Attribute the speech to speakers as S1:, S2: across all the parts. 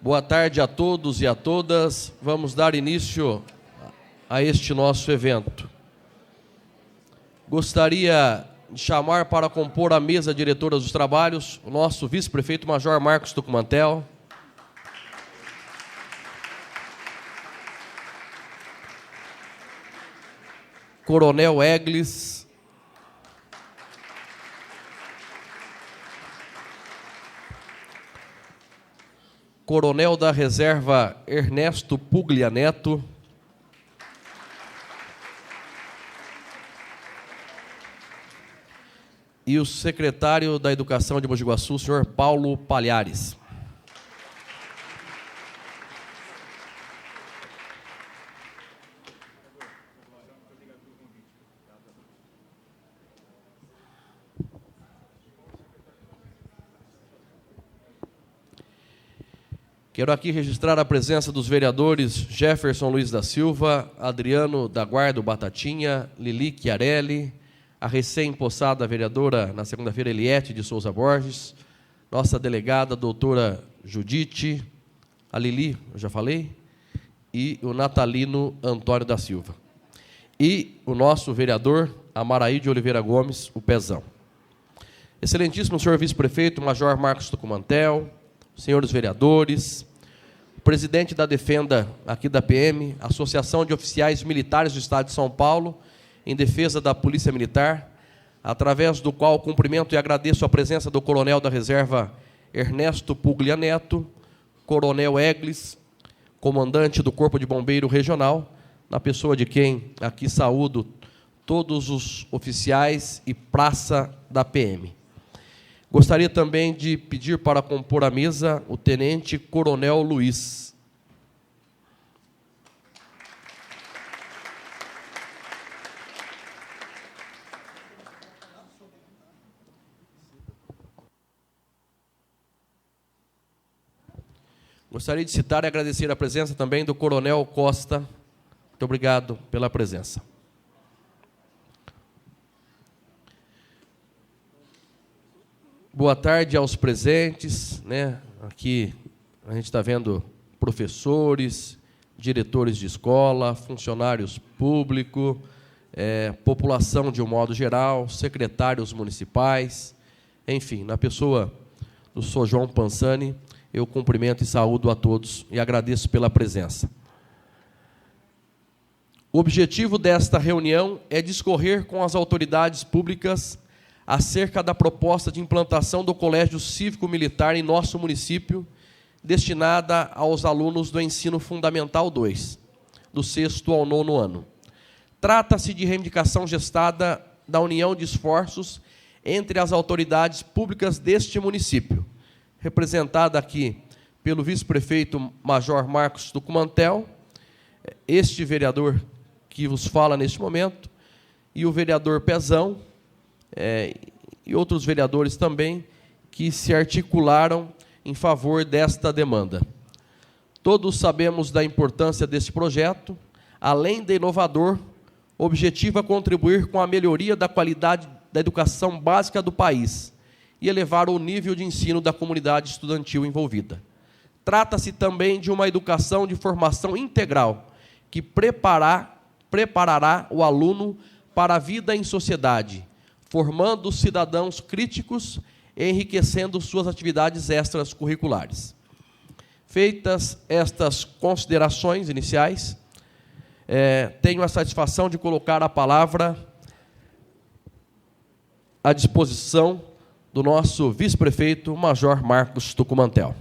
S1: Boa tarde a todos e a todas. Vamos dar início a este nosso evento. Gostaria de chamar para compor a mesa diretora dos trabalhos o nosso vice-prefeito Major Marcos Tucumantel, Coronel Eglis, Coronel da Reserva Ernesto Puglia Neto, e o secretário da Educação de Mogi Guaçu, senhor Paulo Palhares. Quero aqui registrar a presença dos vereadores Jefferson Luiz da Silva, Adriano da Guardo Batatinha, Lili Chiarelli, a recém-possada vereadora, na segunda-feira, Eliete de Souza Borges, nossa delegada, doutora Judite, a Lili, eu já falei, e o natalino Antônio da Silva. E o nosso vereador Amaraí de Oliveira Gomes, o Pezão. Excelentíssimo senhor vice-prefeito Major Marcos Tucumantel, senhores vereadores, o presidente da Defenda aqui da PM, Associação de Oficiais Militares do Estado de São Paulo, em defesa da Polícia Militar, através do qual cumprimento e agradeço a presença do Coronel da Reserva Ernesto Puglia Neto, Coronel Eglis, comandante do Corpo de Bombeiro Regional, na pessoa de quem aqui saúdo todos os oficiais e praça da PM. Gostaria também de pedir para compor a mesa o Tenente Coronel Luiz. Gostaria de citar e agradecer a presença também do Coronel Costa. Muito obrigado pela presença. Boa tarde aos presentes, né? Aqui a gente está vendo professores, diretores de escola, funcionários públicos, população de um modo geral, secretários municipais, enfim, na pessoa do Sr. João Pansani, eu cumprimento e saúdo a todos e agradeço pela presença. O objetivo desta reunião é discorrer com as autoridades públicas acerca da proposta de implantação do Colégio Cívico-Militar em nosso município, destinada aos alunos do Ensino Fundamental 2, do 6º ao 9º ano. Trata-se de reivindicação gestada da união de esforços entre as autoridades públicas deste município, representada aqui pelo vice-prefeito Major Marcos Tucumantel, este vereador que vos fala neste momento, e o vereador Pezão, e outros vereadores também, que se articularam em favor desta demanda. Todos sabemos da importância deste projeto, além de inovador, o objetivo é contribuir com a melhoria da qualidade da educação básica do país e elevar o nível de ensino da comunidade estudantil envolvida. Trata-se também de uma educação de formação integral, que preparará o aluno para a vida em sociedade, formando cidadãos críticos e enriquecendo suas atividades extracurriculares. Feitas estas considerações iniciais, tenho a satisfação de colocar a palavra à disposição do nosso vice-prefeito, Major Marcos Tucumantel.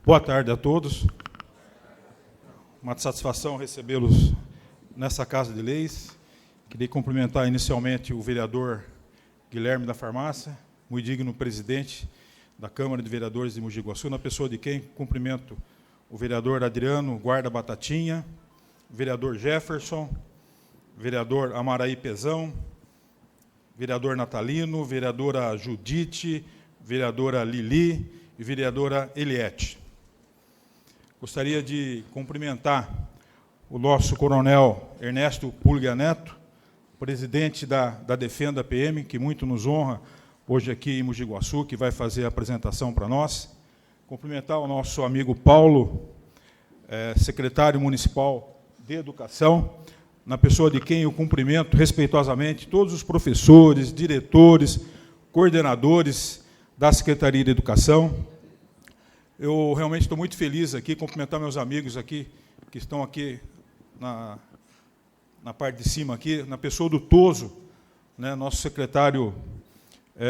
S2: Boa tarde a todos. Uma satisfação recebê-los nessa Casa de Leis. Queria cumprimentar inicialmente o vereador Guilherme da Farmácia, muito digno presidente da Câmara de Vereadores de Mogi Guaçu, na pessoa de quem cumprimento o vereador Adriano Guarda Batatinha, o vereador Jefferson, vereador Amaraí Pezão, vereador Natalino, vereadora Judite, vereadora Lili e vereadora Eliette. Gostaria de cumprimentar o nosso coronel Ernesto Pulga Neto, presidente da Defenda PM, que muito nos honra hoje aqui em Mogi Guaçu, que vai fazer a apresentação para nós. Cumprimentar o nosso amigo Paulo, secretário municipal de Educação, na pessoa de quem eu cumprimento respeitosamente todos os professores, diretores, coordenadores da Secretaria de Educação. Eu realmente estou muito feliz aqui, cumprimentar meus amigos aqui, que estão aqui na parte de cima, aqui, na pessoa do Toso, né, nosso secretário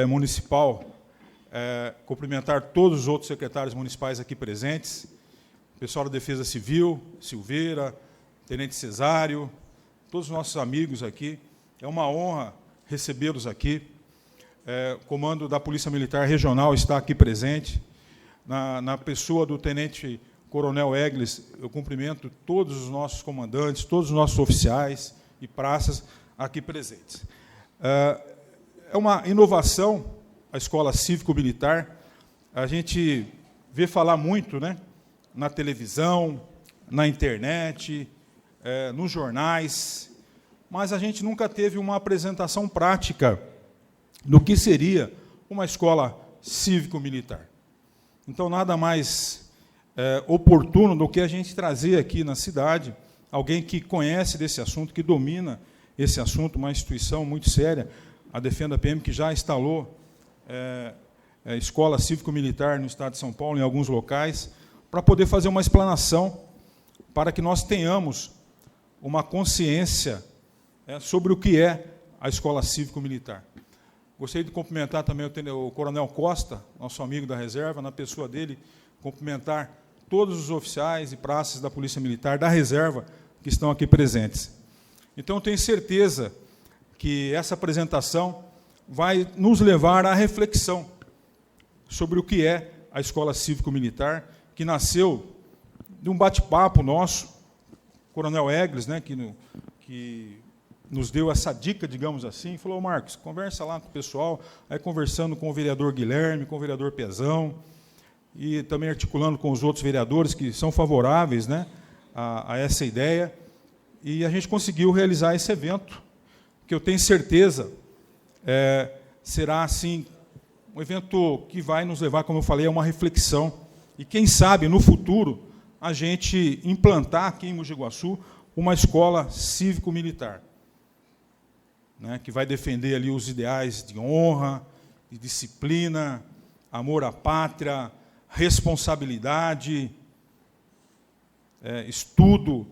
S2: municipal, cumprimentar todos os outros secretários municipais aqui presentes, pessoal da Defesa Civil, Silveira, Tenente Cesário, todos os nossos amigos aqui. É uma honra recebê-los aqui. O comando da Polícia Militar Regional está aqui presente. Na pessoa do Tenente Coronel Egles, eu cumprimento todos os nossos comandantes, todos os nossos oficiais e praças aqui presentes. É uma inovação a Escola Cívico-Militar. A gente vê falar muito, né, na televisão, na internet, nos jornais, mas a gente nunca teve uma apresentação prática do que seria uma escola cívico-militar. Então, nada mais oportuno do que a gente trazer aqui na cidade alguém que conhece desse assunto, que domina esse assunto, uma instituição muito séria, a Defenda PM, que já instalou escola cívico-militar no estado de São Paulo, em alguns locais, para poder fazer uma explanação, para que nós tenhamos uma consciência sobre o que é a escola cívico-militar. Gostaria de cumprimentar também o Coronel Costa, nosso amigo da reserva, na pessoa dele, cumprimentar todos os oficiais e praças da Polícia Militar, da reserva, que estão aqui presentes. Então, eu tenho certeza que essa apresentação vai nos levar à reflexão sobre o que é a escola cívico-militar, que nasceu de um bate-papo nosso, o Coronel Egles, né, que nos deu essa dica, digamos assim, falou: Marcos, conversa lá com o pessoal, aí conversando com o vereador Guilherme, com o vereador Pezão, e também articulando com os outros vereadores que são favoráveis, né, a essa ideia, e a gente conseguiu realizar esse evento, que eu tenho certeza será, assim, um evento que vai nos levar, como eu falei, a uma reflexão, e quem sabe, no futuro, a gente implantar aqui em Mogi Guaçu uma escola cívico-militar, né, que vai defender ali os ideais de honra, de disciplina, amor à pátria, responsabilidade, estudo,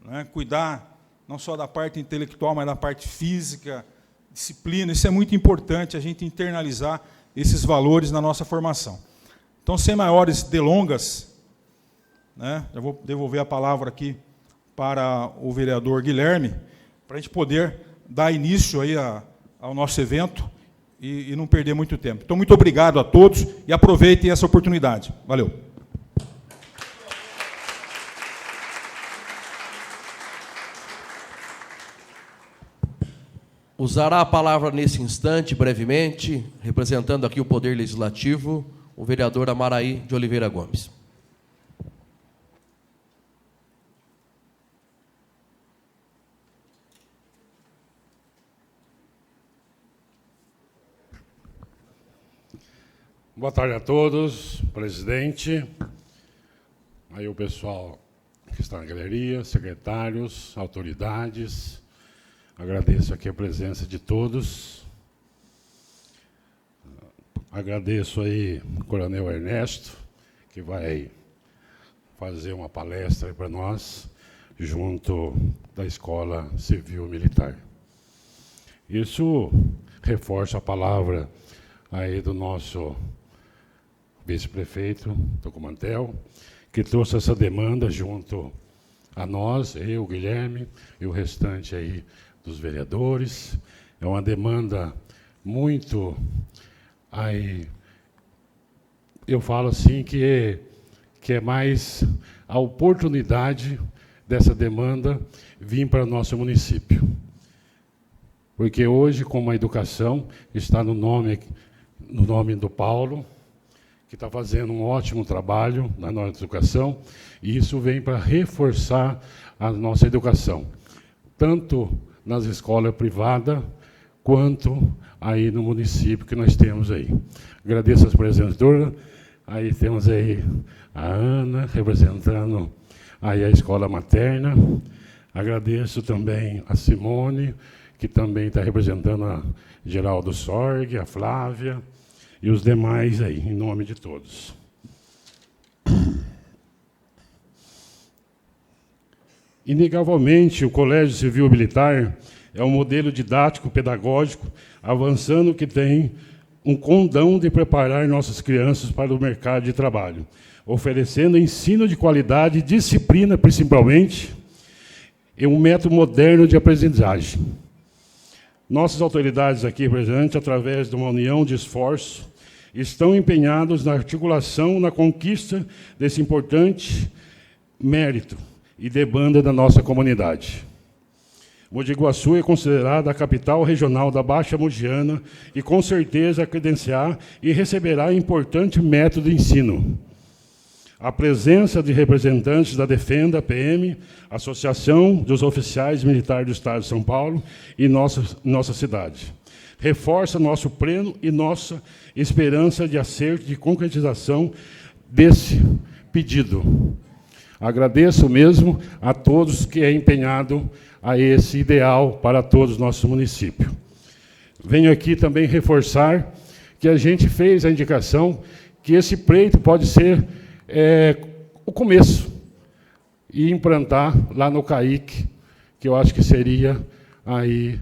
S2: né, cuidar não só da parte intelectual, mas da parte física, disciplina. Isso é muito importante, a gente internalizar esses valores na nossa formação. Então, sem maiores delongas, né, eu vou devolver a palavra aqui para o vereador Guilherme, para a gente poder dar início aí ao nosso evento e não perder muito tempo. Então, muito obrigado a todos e aproveitem essa oportunidade. Valeu.
S1: Usará a palavra nesse instante, brevemente, representando aqui o Poder Legislativo, o vereador Amaraí de Oliveira Gomes.
S3: Boa tarde a todos, presidente, aí o pessoal que está na galeria, secretários, autoridades. Agradeço aqui a presença de todos. Agradeço aí o Coronel Ernesto, que vai fazer uma palestra para nós, junto da Escola Civil Militar. Isso reforça a palavra aí do nosso vice-prefeito Tucumantel, que trouxe essa demanda junto a nós, eu, Guilherme, e o restante aí dos vereadores. É uma demanda muito, aí, eu falo assim, que é mais a oportunidade dessa demanda vir para o nosso município. Porque hoje, como a educação está no nome do Paulo, que está fazendo um ótimo trabalho na nossa educação, e isso vem para reforçar a nossa educação, tanto nas escolas privadas, quanto aí no município que nós temos aí. Agradeço as apresentadoras. Aí temos aí a Ana, representando aí a escola materna. Agradeço também a Simone, que também está representando a Geraldo Sorg, a Flávia, e os demais aí, em nome de todos. Inegavelmente, o Colégio Civil Militar é um modelo didático, pedagógico, avançando, que tem um condão de preparar nossas crianças para o mercado de trabalho, oferecendo ensino de qualidade, disciplina, principalmente, e um método moderno de aprendizagem. Nossas autoridades aqui presentes, através de uma união de esforços, estão empenhados na articulação, na conquista desse importante mérito e demanda da nossa comunidade. Mogi Guaçu é considerada a capital regional da Baixa Mogiana e, com certeza, credenciar e receberá importante método de ensino. A presença de representantes da Defenda, PM, Associação dos Oficiais Militares do Estado de São Paulo e nossa cidade, reforça nosso pleno e nossa esperança de acerto, de concretização desse pedido. Agradeço mesmo a todos que é empenhado a esse ideal para todos os nossos municípios. Venho aqui também reforçar que a gente fez a indicação que esse pleito pode ser o começo e implantar lá no CAIC, que eu acho que seria aí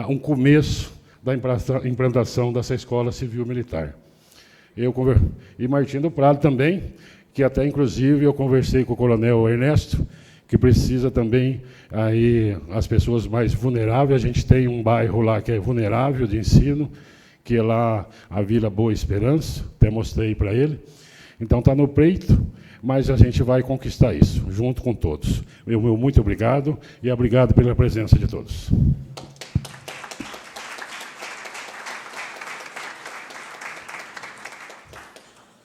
S3: um começo da implantação dessa escola civil militar. E Martim do Prado também, que até, inclusive, eu conversei com o coronel Ernesto, que precisa também, aí, as pessoas mais vulneráveis. A gente tem um bairro lá que é vulnerável de ensino, que é lá a Vila Boa Esperança, até mostrei para ele. Então, está no pleito, mas a gente vai conquistar isso, junto com todos. Meu muito obrigado, e obrigado pela presença de todos.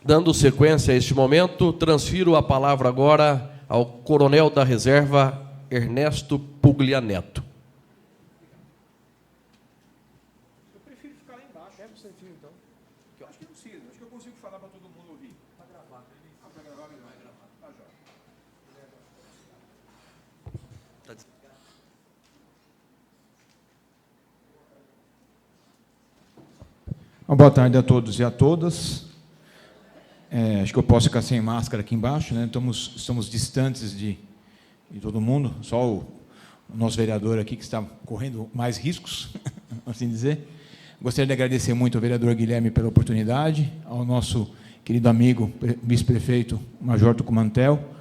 S1: Dando sequência a este momento, transfiro a palavra agora ao coronel da reserva, Ernesto Puglia Neto.
S4: Eu prefiro ficar lá embaixo. É você, então? Eu acho que não precisa. Acho que eu consigo falar para todo mundo ouvir. Está gravado. Está gravado? Vai gravar. Tá, já. Boa tarde a todos e a todas. Acho que eu posso ficar sem máscara aqui embaixo, né? Estamos distantes de todo mundo, só o nosso vereador aqui que está correndo mais riscos, assim dizer. Gostaria de agradecer muito ao vereador Guilherme pela oportunidade, ao nosso querido amigo, vice-prefeito Major Tucumantel,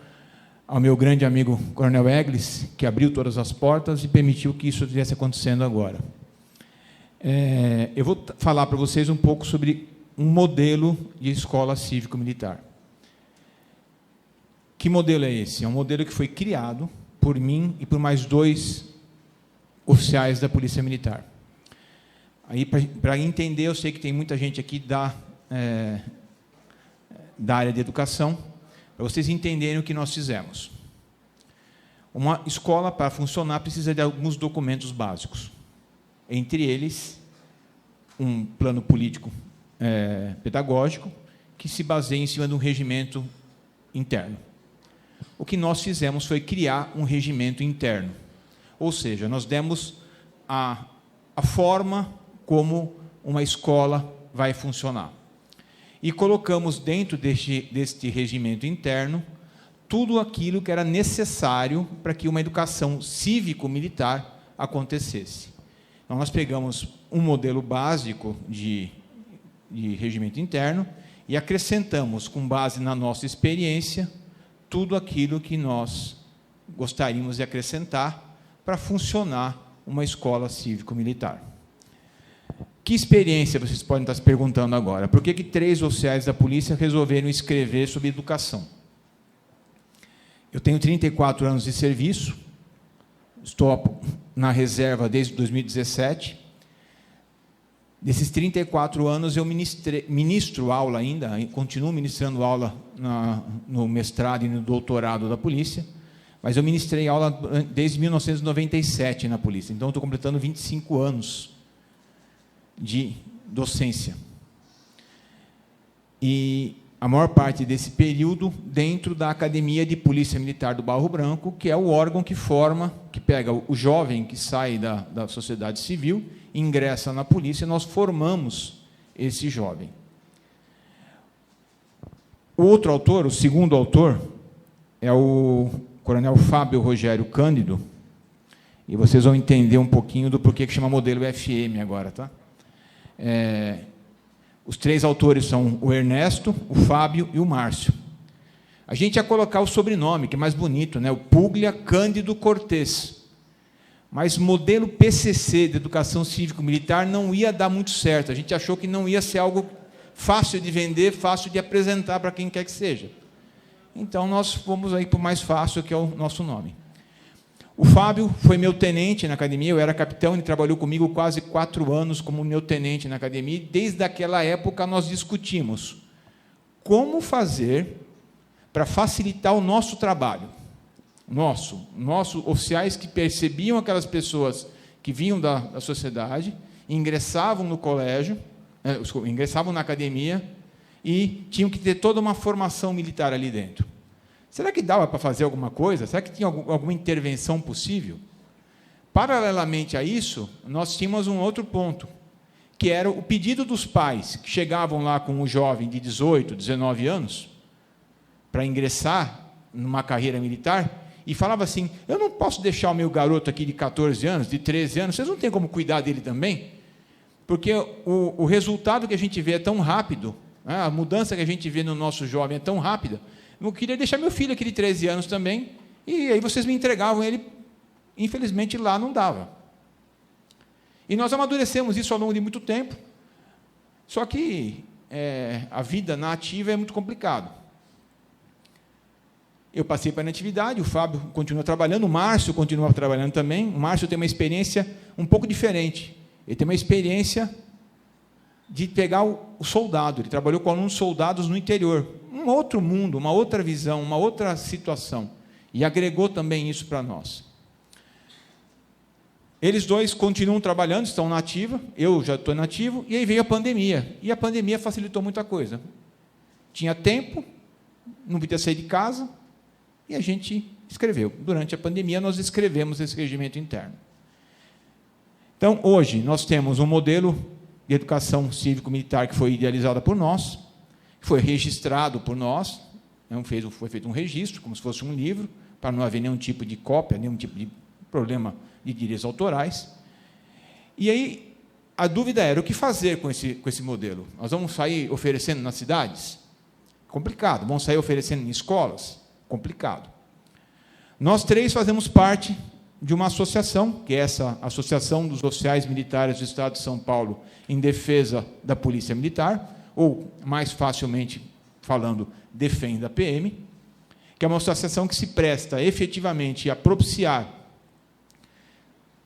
S4: ao meu grande amigo Coronel Eglis, que abriu todas as portas e permitiu que isso estivesse acontecendo agora. Eu vou falar para vocês um pouco sobre um modelo de escola cívico-militar. Que modelo é esse? É um modelo que foi criado por mim e por mais 2 oficiais da Polícia Militar. Aí, para entender, eu sei que tem muita gente aqui da área de educação, para vocês entenderem o que nós fizemos. Uma escola, para funcionar, precisa de alguns documentos básicos. Entre eles, um plano político pedagógico, que se baseia em cima de um regimento interno. O que nós fizemos foi criar um regimento interno, ou seja, nós demos a forma como uma escola vai funcionar. E colocamos dentro deste regimento interno tudo aquilo que era necessário para que uma educação cívico-militar acontecesse. Então, nós pegamos um modelo básico de regimento interno e acrescentamos, com base na nossa experiência, tudo aquilo que nós gostaríamos de acrescentar para funcionar uma escola cívico-militar. Que experiência, vocês podem estar se perguntando agora? Por que 3 oficiais da polícia resolveram escrever sobre educação? Eu tenho 34 anos de serviço, estou na reserva desde 2017. Desses 34 anos, eu ministro aula ainda, continuo ministrando aula no mestrado e no doutorado da polícia, mas eu ministrei aula desde 1997 na polícia, então estou completando 25 anos de docência. E a maior parte desse período dentro da Academia de Polícia Militar do Barro Branco, que é o órgão que forma, que pega o jovem que sai da sociedade civil, ingressa na polícia, e nós formamos esse jovem. O outro autor, o segundo autor, é o coronel Fábio Rogério Cândido, e vocês vão entender um pouquinho do porquê que chama modelo FM agora, tá? Os três autores são o Ernesto, o Fábio e o Márcio. A gente ia colocar o sobrenome, que é mais bonito, né? O Puglia Cândido Cortês. Mas modelo PCC, de Educação Cívico-Militar, não ia dar muito certo. A gente achou que não ia ser algo fácil de vender, fácil de apresentar para quem quer que seja. Então, nós fomos aí para o mais fácil, que é o nosso nome. O Fábio foi meu tenente na academia, eu era capitão, ele trabalhou comigo quase 4 anos como meu tenente na academia, e desde aquela época nós discutimos como fazer para facilitar o nosso trabalho. Nossos oficiais que percebiam aquelas pessoas que vinham da sociedade, ingressavam no colégio, ingressavam na academia e tinham que ter toda uma formação militar ali dentro. Será que dava para fazer alguma coisa? Será que tinha alguma intervenção possível? Paralelamente a isso, nós tínhamos um outro ponto, que era o pedido dos pais, que chegavam lá com um jovem de 18, 19 anos, para ingressar numa carreira militar, e falava assim, eu não posso deixar o meu garoto aqui de 14 anos, de 13 anos, vocês não têm como cuidar dele também? Porque o resultado que a gente vê é tão rápido, né? A mudança que a gente vê no nosso jovem é tão rápida. Eu queria deixar meu filho aqui de 13 anos também, e aí vocês me entregavam ele, infelizmente lá não dava. E nós amadurecemos isso ao longo de muito tempo, só que a vida na ativa é muito complicado. Eu passei para a inatividade, o Fábio continua trabalhando, o Márcio continua trabalhando também. O Márcio tem uma experiência um pouco diferente. Ele tem uma experiência de pegar o soldado. Ele trabalhou com alunos soldados no interior. Um outro mundo, uma outra visão, uma outra situação. E agregou também isso para nós. Eles dois continuam trabalhando, estão na ativa, eu já estou nativo, e aí veio a pandemia. E a pandemia facilitou muita coisa. Tinha tempo, não podia sair de casa, e a gente escreveu. Durante a pandemia, nós escrevemos esse regimento interno. Então, hoje, nós temos um modelo de educação cívico-militar que foi idealizada por nós, que foi registrado por nós, foi feito um registro, como se fosse um livro, para não haver nenhum tipo de cópia, nenhum tipo de problema de direitos autorais. E aí, a dúvida era, o que fazer com esse modelo? Nós vamos sair oferecendo nas cidades? Complicado. Vamos sair oferecendo em escolas? Complicado. Nós três fazemos parte de uma associação, que é essa Associação dos Oficiais Militares do Estado de São Paulo em defesa da Polícia Militar, ou, mais facilmente falando, Defenda PM, que é uma associação que se presta efetivamente a propiciar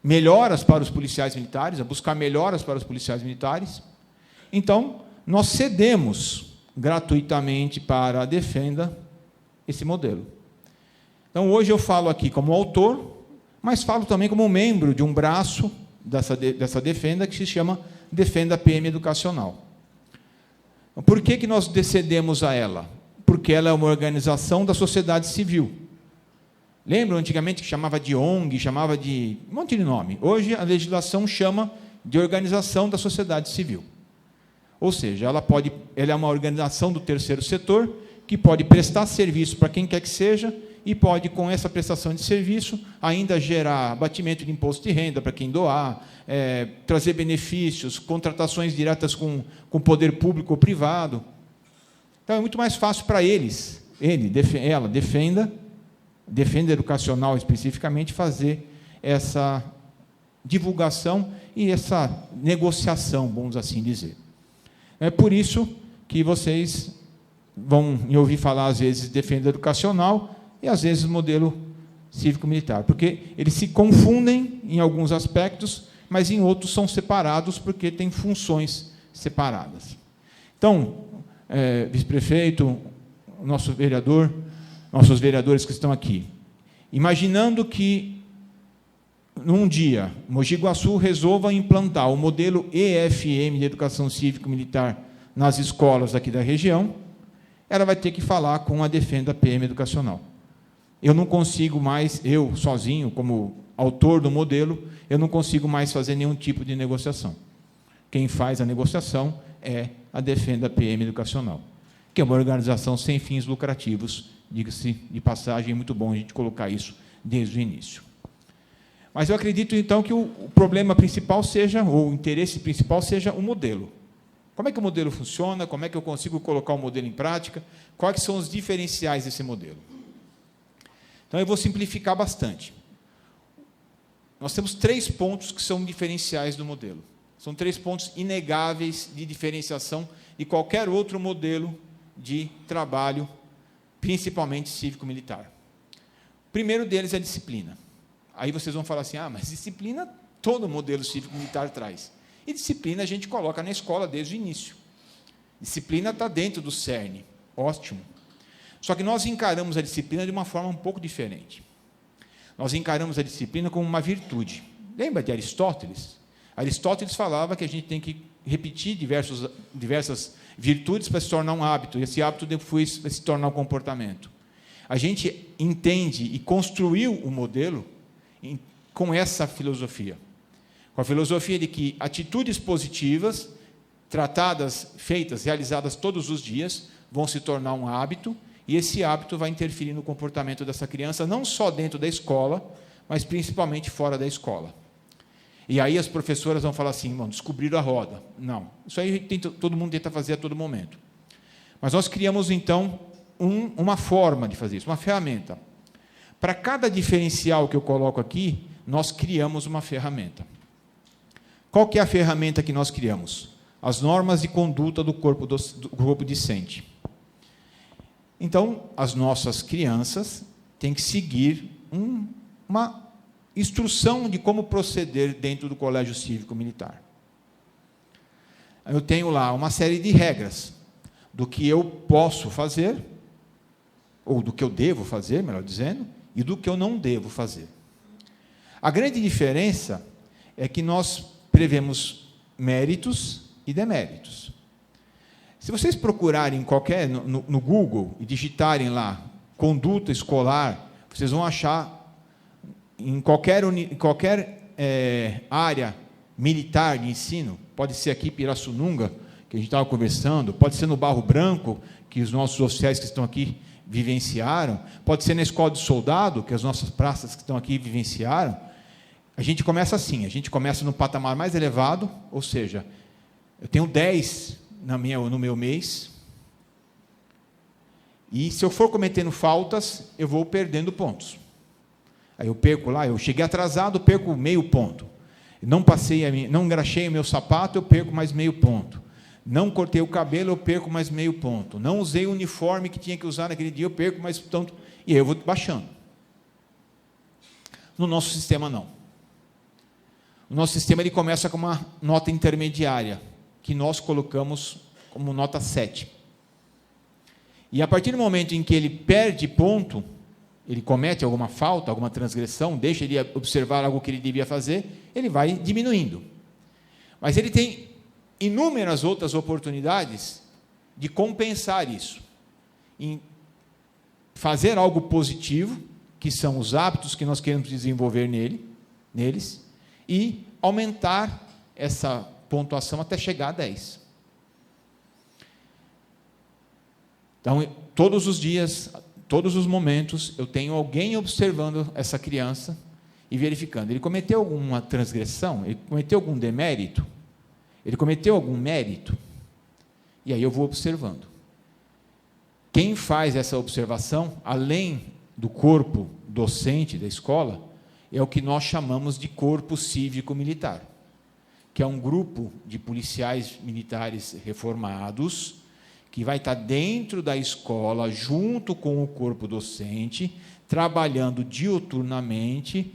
S4: melhoras para os policiais militares, a buscar melhoras para os policiais militares. Então, nós cedemos gratuitamente para a Defenda esse modelo. Então, hoje eu falo aqui como autor, mas falo também como membro de um braço dessa Defenda, que se chama Defenda PM Educacional. Por que nós cedemos a ela? Porque ela é uma organização da sociedade civil. Lembram antigamente que chamava de ONG, chamava de um monte de nome. Hoje a legislação chama de organização da sociedade civil. Ou seja, ela é uma organização do terceiro setor que pode prestar serviço para quem quer que seja e pode, com essa prestação de serviço, ainda gerar abatimento de imposto de renda para quem doar, trazer benefícios, contratações diretas com o poder público ou privado. Então, é muito mais fácil para ela, Defenda Educacional especificamente, fazer essa divulgação e essa negociação, vamos assim dizer. É por isso que vocês vão me ouvir falar, às vezes, Defenda Educacional, e, às vezes, o modelo cívico-militar, porque eles se confundem em alguns aspectos, mas em outros são separados porque têm funções separadas. Então, vice-prefeito, nosso vereador, nossos vereadores que estão aqui, imaginando que, num dia, Mogi Guaçu resolva implantar o modelo EFM de educação cívico-militar nas escolas aqui da região, ela vai ter que falar com a Defenda PM Educacional. Eu não consigo mais, eu sozinho, como autor do modelo, eu não consigo mais fazer nenhum tipo de negociação. Quem faz a negociação é a Defenda PM Educacional, que é uma organização sem fins lucrativos, diga-se de passagem, é muito bom a gente colocar isso desde o início. Mas eu acredito, então, que o problema principal seja, ou o interesse principal seja o modelo. Como é que o modelo funciona? Como é que eu consigo colocar o modelo em prática? Quais são os diferenciais desse modelo? Então, eu vou simplificar bastante. Nós temos 3 pontos que são diferenciais do modelo. São 3 pontos inegáveis de diferenciação de qualquer outro modelo de trabalho, principalmente cívico-militar. O primeiro deles é a disciplina. Aí vocês vão falar assim, mas disciplina todo modelo cívico-militar traz. E disciplina a gente coloca na escola desde o início. Disciplina está dentro do cerne. Ótimo. Só que nós encaramos a disciplina de uma forma um pouco diferente. Nós encaramos a disciplina como uma virtude. Lembra de Aristóteles? Aristóteles falava que a gente tem que repetir diversas virtudes para se tornar um hábito, e esse hábito depois vai se tornar um comportamento. A gente entende e construiu o modelo com essa filosofia. Com a filosofia de que atitudes positivas, tratadas, feitas, realizadas todos os dias, vão se tornar um hábito, e esse hábito vai interferir no comportamento dessa criança, não só dentro da escola, mas principalmente fora da escola. E aí as professoras vão falar assim, descobriram a roda. Não, isso aí todo mundo tenta fazer a todo momento. Mas nós criamos, então, uma forma de fazer isso, uma ferramenta. Para cada diferencial que eu coloco aqui, nós criamos uma ferramenta. Qual que é a ferramenta que nós criamos? As normas de conduta do corpo discente. Então, as nossas crianças têm que seguir uma instrução de como proceder dentro do colégio cívico-militar. Eu tenho lá uma série de regras do que eu posso fazer, ou do que eu devo fazer, melhor dizendo, e do que eu não devo fazer. A grande diferença é que nós prevemos méritos e deméritos. Se vocês procurarem no Google e digitarem lá conduta escolar, vocês vão achar em qualquer área militar de ensino, pode ser aqui Pirassununga, que a gente estava conversando, pode ser no Barro Branco, que os nossos oficiais que estão aqui vivenciaram, pode ser na Escola de Soldado, que as nossas praças que estão aqui vivenciaram. A gente começa assim, a gente começa no patamar mais elevado, ou seja, eu tenho 10 no meu mês, e se eu for cometendo faltas, eu vou perdendo pontos. Aí eu perco lá, eu cheguei atrasado, perco meio ponto. Não engraxei o meu sapato, eu perco mais meio ponto. Não cortei o cabelo, eu perco mais meio ponto. Não usei o uniforme que tinha que usar naquele dia, eu perco mais tanto. E aí eu vou baixando. No nosso sistema, não. O nosso sistema ele começa com uma nota intermediária, que nós colocamos como nota 7. E a partir do momento em que ele perde ponto, ele comete alguma falta, alguma transgressão, deixa ele observar algo que ele devia fazer, ele vai diminuindo. Mas ele tem inúmeras outras oportunidades de compensar isso, em fazer algo positivo, que são os hábitos que nós queremos desenvolver neles, e aumentar essa pontuação até chegar a 10. Então, todos os dias, todos os momentos, eu tenho alguém observando essa criança e verificando. Ele cometeu alguma transgressão? Ele cometeu algum demérito? Ele cometeu algum mérito? E aí eu vou observando. Quem faz essa observação, além do corpo docente da escola, é o que nós chamamos de corpo cívico-militar, que é um grupo de policiais militares reformados, que vai estar dentro da escola, junto com o corpo docente, trabalhando diuturnamente,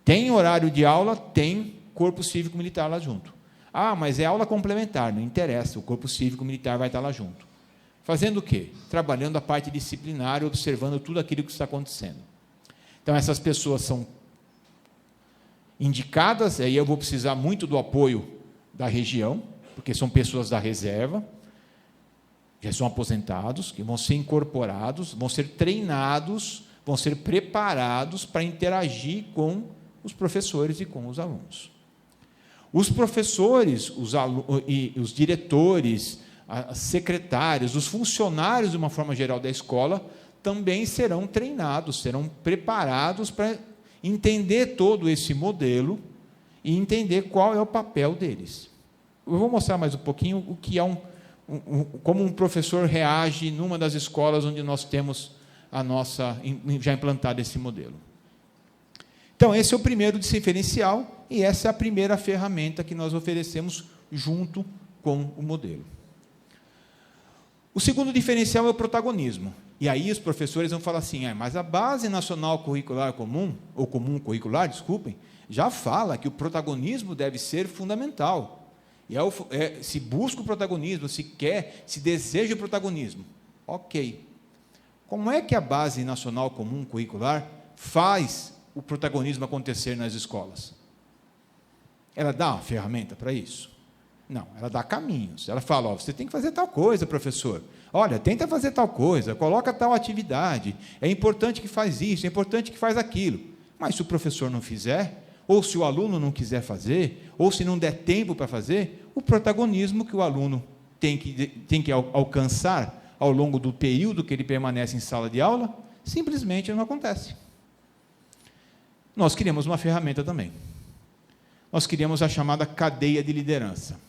S4: tem horário de aula, tem corpo cívico-militar lá junto. Ah, mas é aula complementar, não interessa, o corpo cívico-militar vai estar lá junto. Fazendo o quê? Trabalhando a parte disciplinar, observando tudo aquilo que está acontecendo. Então, essas pessoas são indicadas, aí eu vou precisar muito do apoio da região, porque são pessoas da reserva, já são aposentados, que vão ser incorporados, vão ser treinados, vão ser preparados para interagir com os professores e com os alunos. Os professores, os diretores, as secretárias, os funcionários, de uma forma geral, da escola, também serão treinados, serão preparados para entender todo esse modelo e entender qual é o papel deles. Eu vou mostrar mais um pouquinho o que é como um professor reage numa das escolas onde nós temos já implantado esse modelo. Então, esse é o primeiro diferencial e essa é a primeira ferramenta que nós oferecemos junto com o modelo. O segundo diferencial é o protagonismo. E aí os professores vão falar assim, mas a Base Nacional Curricular Comum, ou Comum Curricular, desculpem, já fala que o protagonismo deve ser fundamental. E se busca o protagonismo, se deseja o protagonismo. Ok. Como é que a Base Nacional Comum Curricular faz o protagonismo acontecer nas escolas? Ela dá uma ferramenta para isso? Não, ela dá caminhos. Ela fala, você tem que fazer tal coisa, professor. Olha, tenta fazer tal coisa, coloca tal atividade. É importante que faz isso, é importante que faz aquilo. Mas se o professor não fizer, ou se o aluno não quiser fazer, ou se não der tempo para fazer, o protagonismo que o aluno tem que alcançar ao longo do período que ele permanece em sala de aula, simplesmente não acontece. Nós criamos uma ferramenta também. Nós criamos a chamada cadeia de liderança.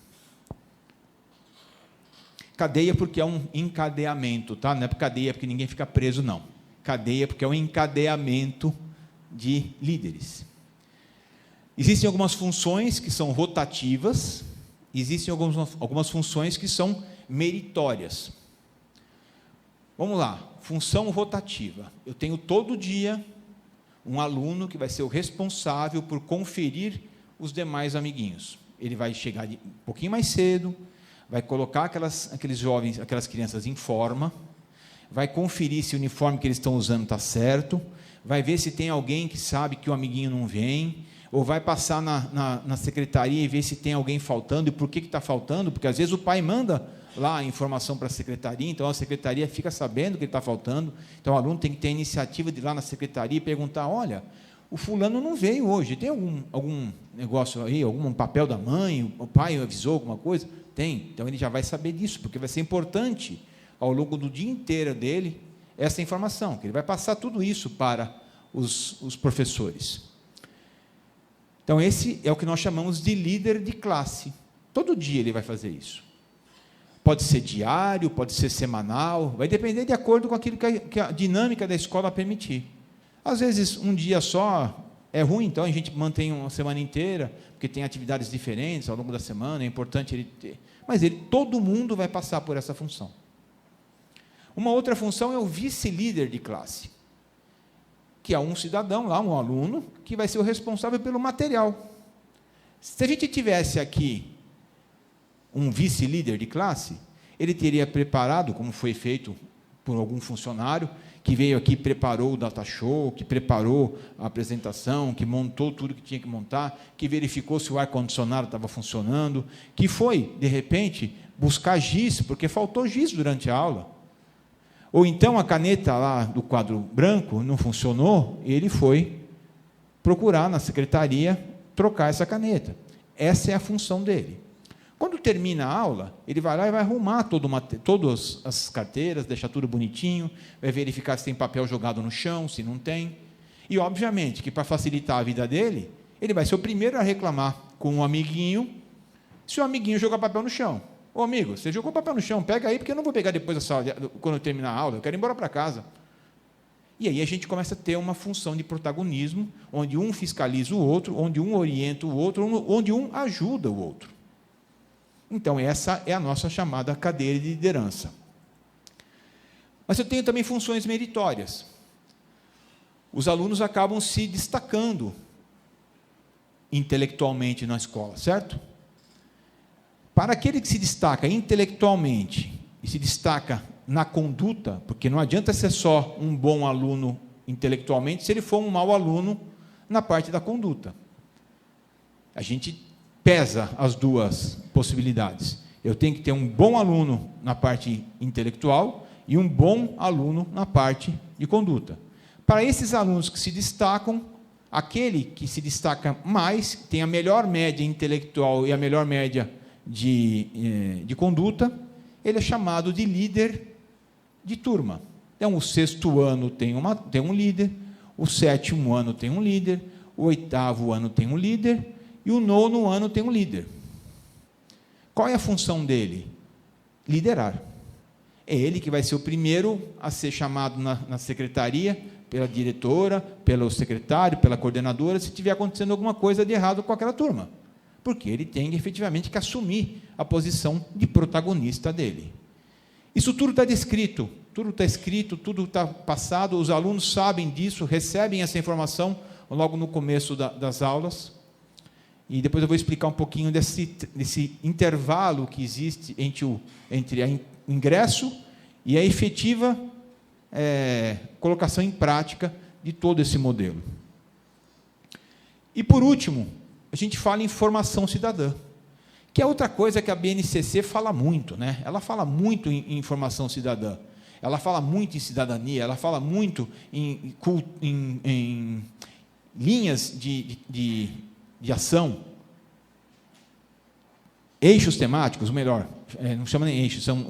S4: Cadeia porque é um encadeamento, tá? Não é cadeia porque ninguém fica preso, não. Cadeia porque é um encadeamento de líderes. Existem algumas funções que são rotativas, existem algumas funções que são meritórias. Vamos lá, função rotativa. Eu tenho todo dia um aluno que vai ser o responsável por conferir os demais amiguinhos. Ele vai chegar um pouquinho mais cedo, vai colocar aqueles jovens, aquelas crianças em forma, vai conferir se o uniforme que eles estão usando está certo, vai ver se tem alguém que sabe que o amiguinho não vem, ou vai passar na secretaria e ver se tem alguém faltando e por que está faltando, porque às vezes o pai manda lá a informação para a secretaria, então a secretaria fica sabendo que ele está faltando, então o aluno tem que ter a iniciativa de ir lá na secretaria e perguntar, olha, o fulano não veio hoje, tem algum negócio aí, algum papel da mãe, o pai avisou alguma coisa? Tem, então ele já vai saber disso, porque vai ser importante ao longo do dia inteiro dele essa informação, que ele vai passar tudo isso para os professores. Então esse é o que nós chamamos de líder de classe, todo dia ele vai fazer isso. Pode ser diário, pode ser semanal, vai depender de acordo com aquilo que a dinâmica da escola permitir. Às vezes, um dia só é ruim, então a gente mantém uma semana inteira, porque tem atividades diferentes ao longo da semana, é importante ele ter. Mas todo mundo vai passar por essa função. Uma outra função é o vice-líder de classe, que é um cidadão lá, um aluno, que vai ser o responsável pelo material. Se a gente tivesse aqui um vice-líder de classe, ele teria preparado, como foi feito por algum funcionário, que veio aqui, preparou o data show, que preparou a apresentação, que montou tudo que tinha que montar, que verificou se o ar-condicionado estava funcionando, que foi, de repente, buscar giz, porque faltou giz durante a aula. Ou então a caneta lá do quadro branco não funcionou, ele foi procurar na secretaria trocar essa caneta. Essa é a função dele. Quando termina a aula, ele vai lá e vai arrumar todas as carteiras, deixar tudo bonitinho, vai verificar se tem papel jogado no chão, se não tem. E, obviamente, que para facilitar a vida dele, ele vai ser o primeiro a reclamar com um amiguinho, se o amiguinho jogar papel no chão. Ô, amigo, você jogou papel no chão, pega aí, porque eu não vou pegar depois da sala, quando eu terminar a aula, eu quero ir embora para casa. E aí a gente começa a ter uma função de protagonismo, onde um fiscaliza o outro, onde um orienta o outro, onde um ajuda o outro. Então, essa é a nossa chamada cadeia de liderança. Mas eu tenho também funções meritórias. os alunos acabam se destacando intelectualmente na escola, certo? Para aquele que se destaca intelectualmente e se destaca na conduta, porque não adianta ser só um bom aluno intelectualmente se ele for um mau aluno na parte da conduta. A gente pesa as duas possibilidades. Eu tenho que ter um bom aluno na parte intelectual e um bom aluno na parte de conduta. Para esses alunos que se destacam, aquele que se destaca mais, tem a melhor média intelectual e a melhor média de conduta, ele é chamado de líder de turma. Então, o 6º ano tem um líder, o 7º ano tem um líder, o 8º ano tem um líder e o 9º ano tem um líder. Qual é a função dele? Liderar. É ele que vai ser o primeiro a ser chamado na secretaria, pela diretora, pelo secretário, pela coordenadora, se tiver acontecendo alguma coisa de errado com aquela turma. Porque ele tem, efetivamente, que assumir a posição de protagonista dele. Isso tudo está descrito, tudo está escrito, tudo está passado, os alunos sabem disso, recebem essa informação logo no começo das aulas. E depois eu vou explicar um pouquinho desse intervalo que existe entre o ingresso e a efetiva colocação em prática de todo esse modelo. E, por último, a gente fala em formação cidadã, que é outra coisa que a BNCC fala muito, né? Ela fala muito em formação cidadã, ela fala muito em cidadania, ela fala muito em linhas de ação, eixos temáticos, melhor, não chama nem eixos, são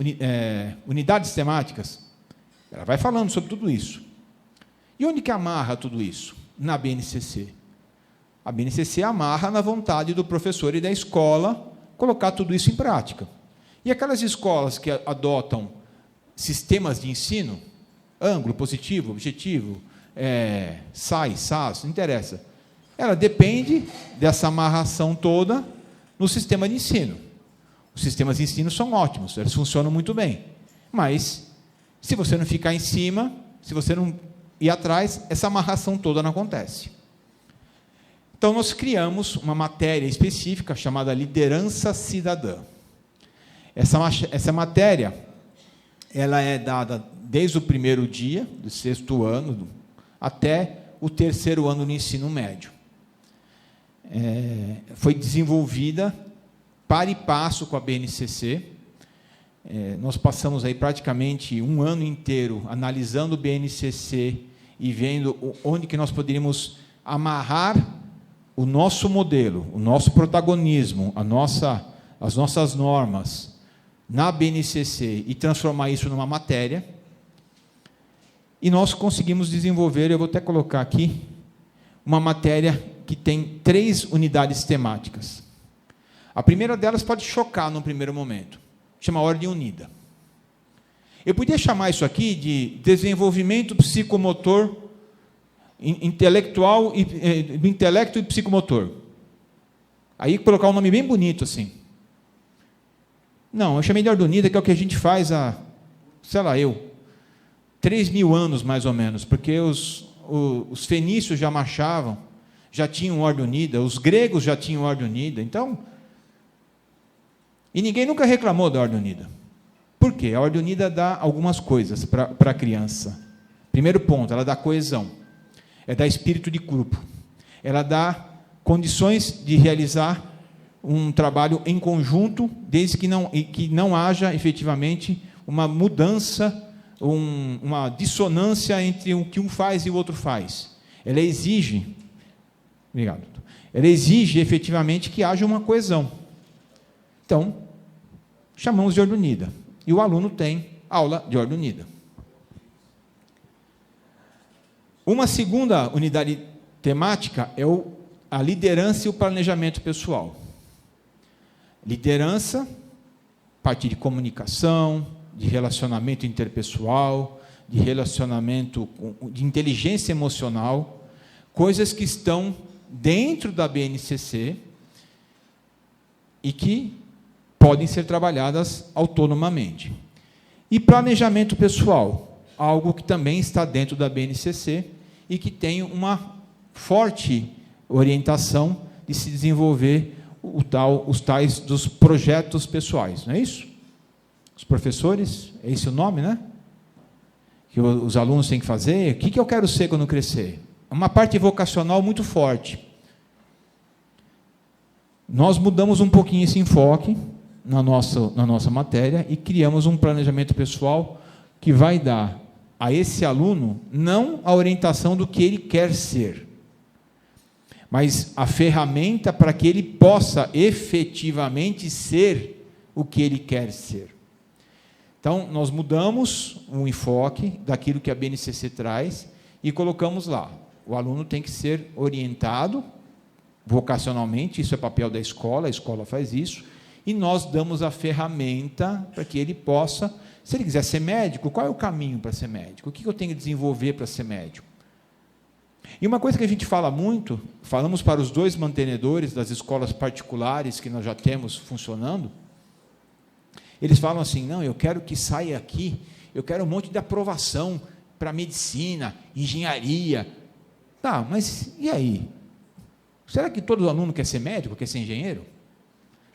S4: unidades temáticas. Ela vai falando sobre tudo isso. E onde que amarra tudo isso? Na BNCC. A BNCC amarra na vontade do professor e da escola colocar tudo isso em prática. E aquelas escolas que adotam sistemas de ensino, ângulo, positivo, objetivo, SAI, SAS, não interessa. Ela depende dessa amarração toda no sistema de ensino. Os sistemas de ensino são ótimos, eles funcionam muito bem. Mas, se você não ficar em cima, se você não ir atrás, essa amarração toda não acontece. Então, nós criamos uma matéria específica chamada liderança cidadã. Essa matéria, ela é dada desde o primeiro dia, do 6º ano, até o 3º ano do ensino médio. Foi desenvolvida para e passo com a BNCC. Nós passamos aí praticamente um ano inteiro analisando o BNCC e vendo onde que nós poderíamos amarrar o nosso modelo, o nosso protagonismo, as nossas normas na BNCC e transformar isso numa matéria. E nós conseguimos desenvolver, eu vou até colocar aqui, uma matéria que tem 3 unidades temáticas. A primeira delas pode chocar no primeiro momento, chama Ordem Unida. Eu podia chamar isso aqui de desenvolvimento psicomotor, intelectual, do intelecto e psicomotor. Aí colocar um nome bem bonito assim. Não, eu chamei de Ordem Unida, que é o que a gente faz há, 3.000 anos mais ou menos, porque os fenícios já marchavam, já tinham Ordem Unida, os gregos já tinham Ordem Unida, então... E ninguém nunca reclamou da Ordem Unida. Por quê? A Ordem Unida dá algumas coisas para a criança. Primeiro ponto, ela dá coesão. Ela dá espírito de grupo. Ela dá condições de realizar um trabalho em conjunto, desde que não haja, efetivamente, uma mudança, uma dissonância entre o que um faz e o outro faz. Ela exige, obrigado, ela exige, efetivamente, que haja uma coesão. Então, chamamos de Ordem Unida. E o aluno tem aula de Ordem Unida. Uma segunda unidade temática é a liderança e o planejamento pessoal. Liderança, parte de comunicação, de relacionamento interpessoal, de relacionamento, de inteligência emocional, coisas que estão dentro da BNCC e que podem ser trabalhadas autonomamente. E planejamento pessoal, algo que também está dentro da BNCC e que tem uma forte orientação de se desenvolver os tais dos projetos pessoais, não é isso? Os professores, é esse o nome, né? Que os alunos têm que fazer. O que eu quero ser quando crescer? É uma parte vocacional muito forte. Nós mudamos um pouquinho esse enfoque na nossa matéria e criamos um planejamento pessoal que vai dar a esse aluno não a orientação do que ele quer ser, mas a ferramenta para que ele possa efetivamente ser o que ele quer ser. Então, nós mudamos o enfoque daquilo que a BNCC traz e colocamos lá. O aluno tem que ser orientado vocacionalmente, isso é papel da escola, a escola faz isso, e nós damos a ferramenta para que ele possa, se ele quiser ser médico, qual é o caminho para ser médico? O que eu tenho que desenvolver para ser médico? E uma coisa que a gente fala muito, falamos para os 2 mantenedores das escolas particulares que nós já temos funcionando, eles falam assim, não, eu quero que saia aqui, eu quero um monte de aprovação para medicina, engenharia. Tá, mas e aí? Será que todo aluno quer ser médico, quer ser engenheiro?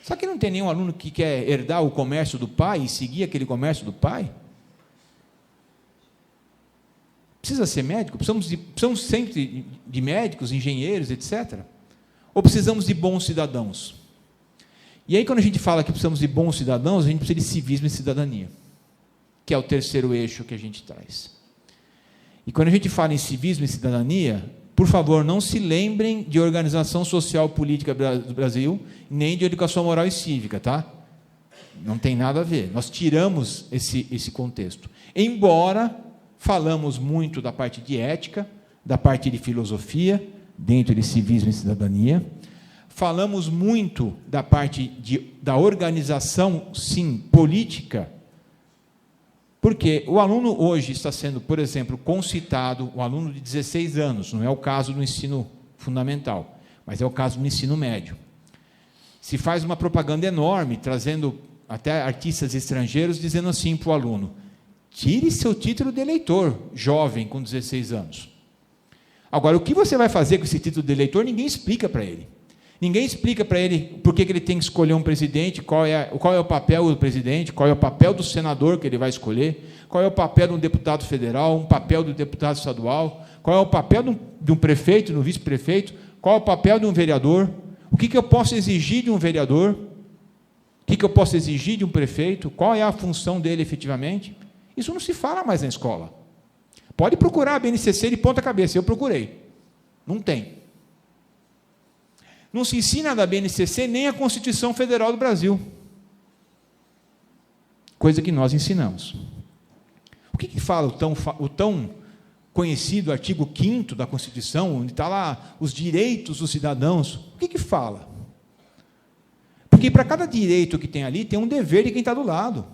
S4: Será que não tem nenhum aluno que quer herdar o comércio do pai e seguir aquele comércio do pai? Precisa ser médico? Precisamos sempre de médicos, engenheiros, etc. Ou precisamos de bons cidadãos? E aí, quando a gente fala que precisamos de bons cidadãos, a gente precisa de civismo e cidadania, que é o 3º eixo que a gente traz. E quando a gente fala em civismo e cidadania, por favor, não se lembrem de organização social política do Brasil, nem de educação moral e cívica, tá? Não tem nada a ver. Nós tiramos esse contexto. Embora falamos muito da parte de ética, da parte de filosofia, dentro de civismo e cidadania, falamos muito da parte da organização, sim, política, porque o aluno hoje está sendo, por exemplo, concitado, um aluno de 16 anos, não é o caso do ensino fundamental, mas é o caso do ensino médio. Se faz uma propaganda enorme, trazendo até artistas estrangeiros, dizendo assim para o aluno, tire seu título de eleitor, jovem, com 16 anos. Agora, o que você vai fazer com esse título de eleitor, ninguém explica para ele. Ninguém explica para ele por que ele tem que escolher um presidente, qual é o papel do presidente, qual é o papel do senador que ele vai escolher, qual é o papel de um deputado federal, um papel do deputado estadual, qual é o papel de um prefeito, de um vice-prefeito, qual é o papel de um vereador, o que eu posso exigir de um vereador, o que eu posso exigir de um prefeito, qual é a função dele efetivamente. Isso não se fala mais na escola. Pode procurar a BNCC de ponta cabeça, eu procurei. Não tem. Não se ensina da BNCC nem a Constituição Federal do Brasil. Coisa que nós ensinamos. O que fala o tão conhecido artigo 5º da Constituição, onde está lá os direitos dos cidadãos? O que fala? Porque para cada direito que tem ali, tem um dever de quem está do lado.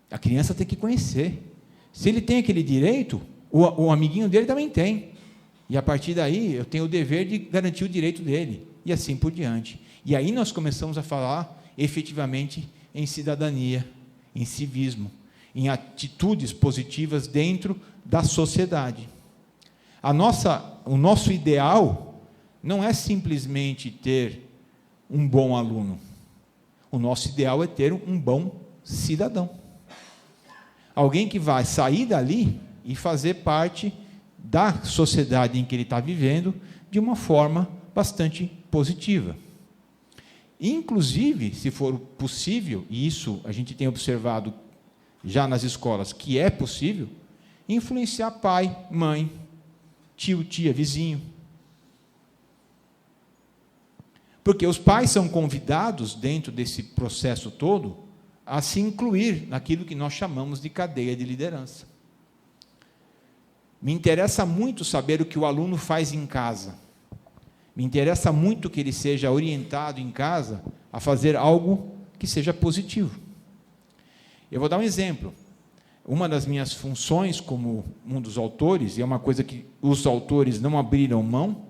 S4: A criança tem que conhecer. Se ele tem aquele direito, o amiguinho dele também tem. E, a partir daí, eu tenho o dever de garantir o direito dele, e assim por diante. E aí nós começamos a falar, efetivamente, em cidadania, em civismo, em atitudes positivas dentro da sociedade. O nosso ideal não é simplesmente ter um bom aluno. O nosso ideal é ter um bom cidadão. Alguém que vai sair dali e fazer parte da sociedade em que ele está vivendo de uma forma bastante positiva. Inclusive, se for possível, e isso a gente tem observado já nas escolas, que é possível, influenciar pai, mãe, tio, tia, vizinho. Porque os pais são convidados, dentro desse processo todo, a se incluir naquilo que nós chamamos de cadeia de liderança. Me interessa muito saber o que o aluno faz em casa. Me interessa muito que ele seja orientado em casa a fazer algo que seja positivo. Eu vou dar um exemplo. Uma das minhas funções como um dos autores, e é uma coisa que os autores não abriram mão,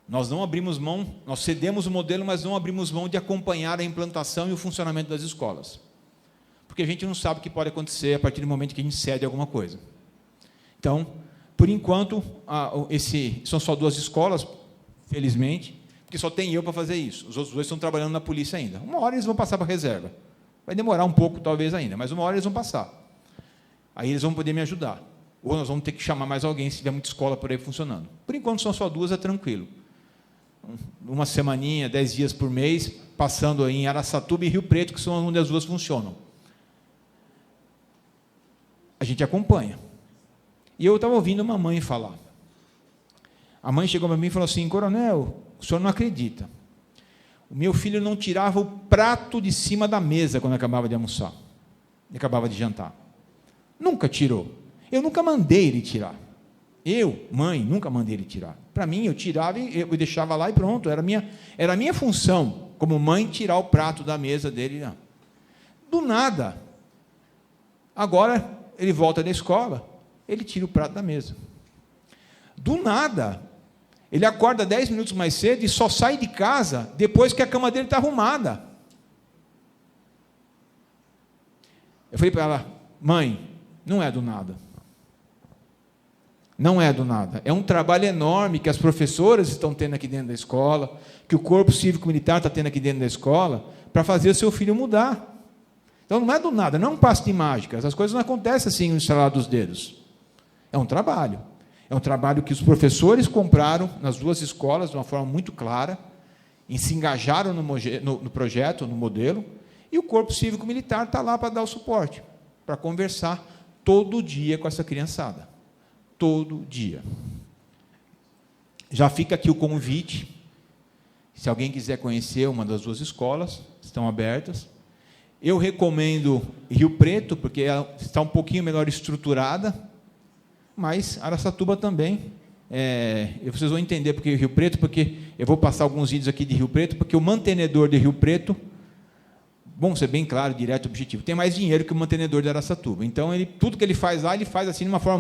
S4: nós não abrimos mão, nós cedemos o modelo, mas não abrimos mão de acompanhar a implantação e o funcionamento das escolas. Porque a gente não sabe o que pode acontecer a partir do momento que a gente cede alguma coisa. Então, por enquanto, são só 2 escolas, felizmente, porque só tem eu para fazer isso. Os outros 2 estão trabalhando na polícia ainda. Uma hora eles vão passar para a reserva. Vai demorar um pouco, talvez, ainda, mas uma hora eles vão passar. Aí eles vão poder me ajudar. Ou nós vamos ter que chamar mais alguém, se tiver muita escola por aí funcionando. Por enquanto, são só 2, é tranquilo. Uma semaninha, 10 dias por mês, passando em Araçatuba e Rio Preto, que são onde as 2 funcionam. A gente acompanha. E eu estava ouvindo uma mãe falar. A mãe chegou para mim e falou assim: coronel, o senhor não acredita. O meu filho não tirava o prato de cima da mesa quando acabava de almoçar. Acabava de jantar. Nunca tirou. Eu nunca mandei ele tirar. Eu, mãe, nunca mandei ele tirar. Para mim, eu tirava e eu deixava lá e pronto. Era a minha função, como mãe, tirar o prato da mesa dele. Não. Do nada. Agora, ele volta da escola, ele tira o prato da mesa. Do nada. Ele acorda 10 minutos mais cedo e só sai de casa depois que a cama dele está arrumada. Eu falei para ela: mãe, não é do nada. Não é do nada. É um trabalho enorme que as professoras estão tendo aqui dentro da escola, que o corpo cívico-militar está tendo aqui dentro da escola, para fazer o seu filho mudar. Então, não é do nada, não é um passe de mágica. As coisas não acontecem assim no estalar dos dedos. É um trabalho. É um trabalho que os professores compraram nas 2 escolas de uma forma muito clara, e se engajaram no projeto, no modelo, e o corpo cívico-militar está lá para dar o suporte, para conversar todo dia com essa criançada. Todo dia. Já fica aqui o convite, se alguém quiser conhecer uma das 2 escolas, estão abertas. Eu recomendo Rio Preto, porque ela está um pouquinho melhor estruturada, mas Araçatuba também. Vocês vão entender porque Rio Preto, porque eu vou passar alguns vídeos aqui de Rio Preto, porque o mantenedor de Rio Preto, bom, ser bem claro, direto e objetivo, tem mais dinheiro que o mantenedor de Araçatuba. Então, tudo que ele faz lá, ele faz assim de uma forma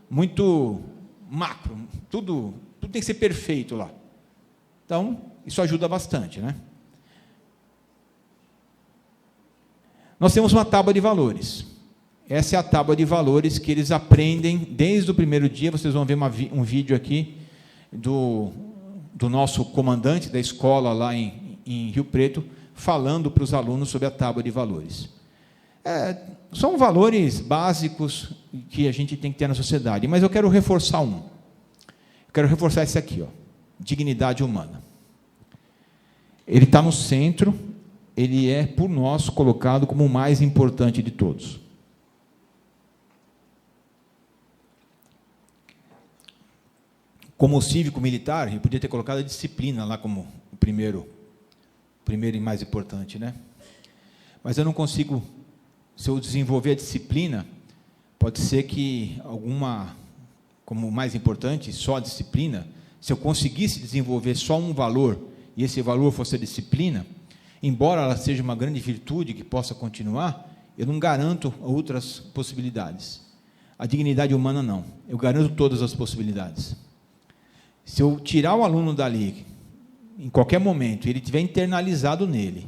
S4: muito macro. Tudo tem que ser perfeito lá. Então, isso ajuda bastante, né? Nós temos uma tábua de valores. Essa é a tábua de valores que eles aprendem desde o primeiro dia. Vocês vão ver um vídeo aqui do nosso comandante da escola lá em Rio Preto, falando para os alunos sobre a tábua de valores. São valores básicos que a gente tem que ter na sociedade, mas eu quero reforçar um. Eu quero reforçar esse aqui, dignidade humana. Ele está no centro, ele é, por nós, colocado como o mais importante de todos. Como cívico-militar, eu podia ter colocado a disciplina lá como o primeiro e mais importante, né? Mas eu não consigo, se eu desenvolver a disciplina, pode ser que como mais importante, só a disciplina, se eu conseguisse desenvolver só um valor, e esse valor fosse a disciplina, embora ela seja uma grande virtude que possa continuar, eu não garanto outras possibilidades. A dignidade humana, não. Eu garanto todas as possibilidades. Se eu tirar o aluno dali, em qualquer momento, e ele tiver internalizado nele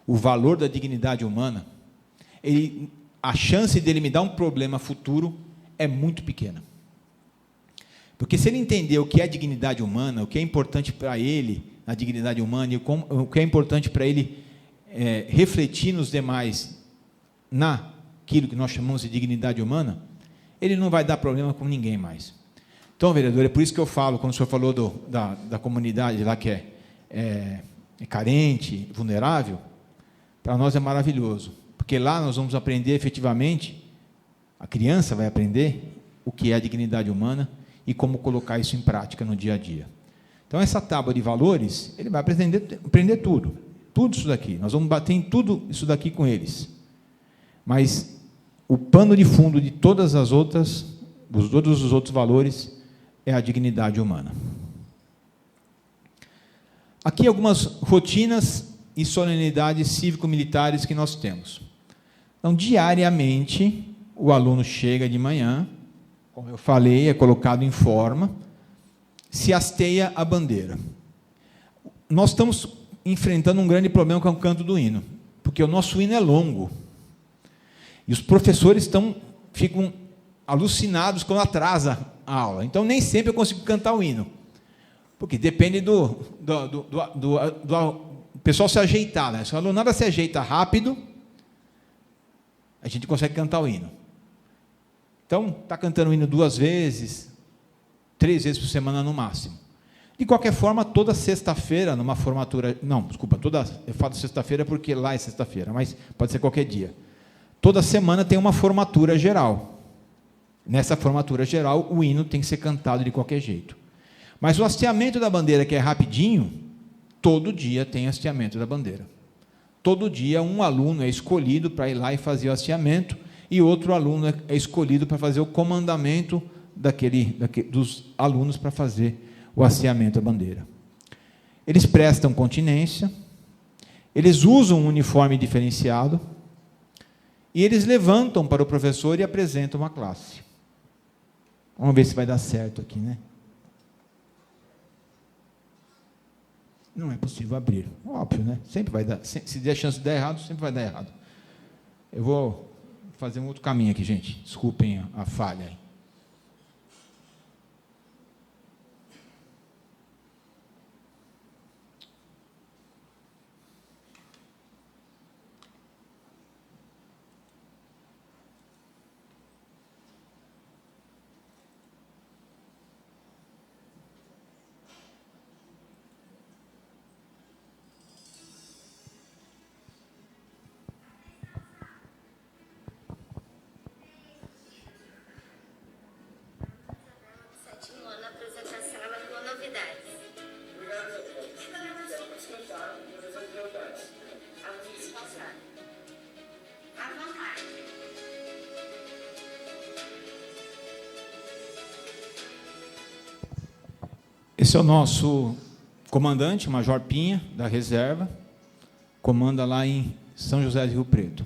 S4: o valor da dignidade humana, a chance dele me dar um problema futuro é muito pequena. Porque se ele entender o que é dignidade humana, o que é importante para ele na dignidade humana, e o que é importante para ele refletir nos demais naquilo que nós chamamos de dignidade humana, ele não vai dar problema com ninguém mais. Então, vereador, é por isso que eu falo, quando o senhor falou da comunidade lá que é carente, vulnerável, para nós é maravilhoso, porque lá nós vamos aprender efetivamente, a criança vai aprender o que é a dignidade humana e como colocar isso em prática no dia a dia. Então, essa tábua de valores, ele vai aprender tudo isso daqui, nós vamos bater em tudo isso daqui com eles, mas o pano de fundo de todos os outros valores é a dignidade humana. Aqui algumas rotinas e solenidades cívico-militares que nós temos. Então, diariamente, o aluno chega de manhã, como eu falei, é colocado em forma, se hasteia a bandeira. Nós estamos enfrentando um grande problema com o canto do hino, porque o nosso hino é longo, e os professores ficam alucinados quando atrasa a aula. Então, nem sempre eu consigo cantar o hino, porque depende do pessoal se ajeitar. Né? Se a alunada se ajeita rápido, a gente consegue cantar o hino. Então, está cantando o hino 2 vezes, 3 vezes por semana no máximo. De qualquer forma, toda sexta-feira, numa formatura... Não, desculpa, eu falo sexta-feira porque lá é sexta-feira, mas pode ser qualquer dia. Toda semana tem uma formatura geral. Nessa formatura geral, o hino tem que ser cantado de qualquer jeito. Mas o hasteamento da bandeira, que é rapidinho, todo dia tem hasteamento da bandeira. Todo dia um aluno é escolhido para ir lá e fazer o hasteamento, e outro aluno é escolhido para fazer o comandamento dos alunos para fazer o hasteamento da bandeira. Eles prestam continência, eles usam um uniforme diferenciado, e eles levantam para o professor e apresentam uma classe. Vamos ver se vai dar certo aqui, né? Não é possível abrir. Óbvio, né? Sempre vai dar. Se der chance de dar errado, sempre vai dar errado. Eu vou fazer um outro caminho aqui, gente. Desculpem a falha aí.
S5: Na apresentação com novidades. Vamos passar. À vontade.
S4: Esse é o nosso comandante, Major Pinha, da reserva, comanda lá em São José do Rio Preto.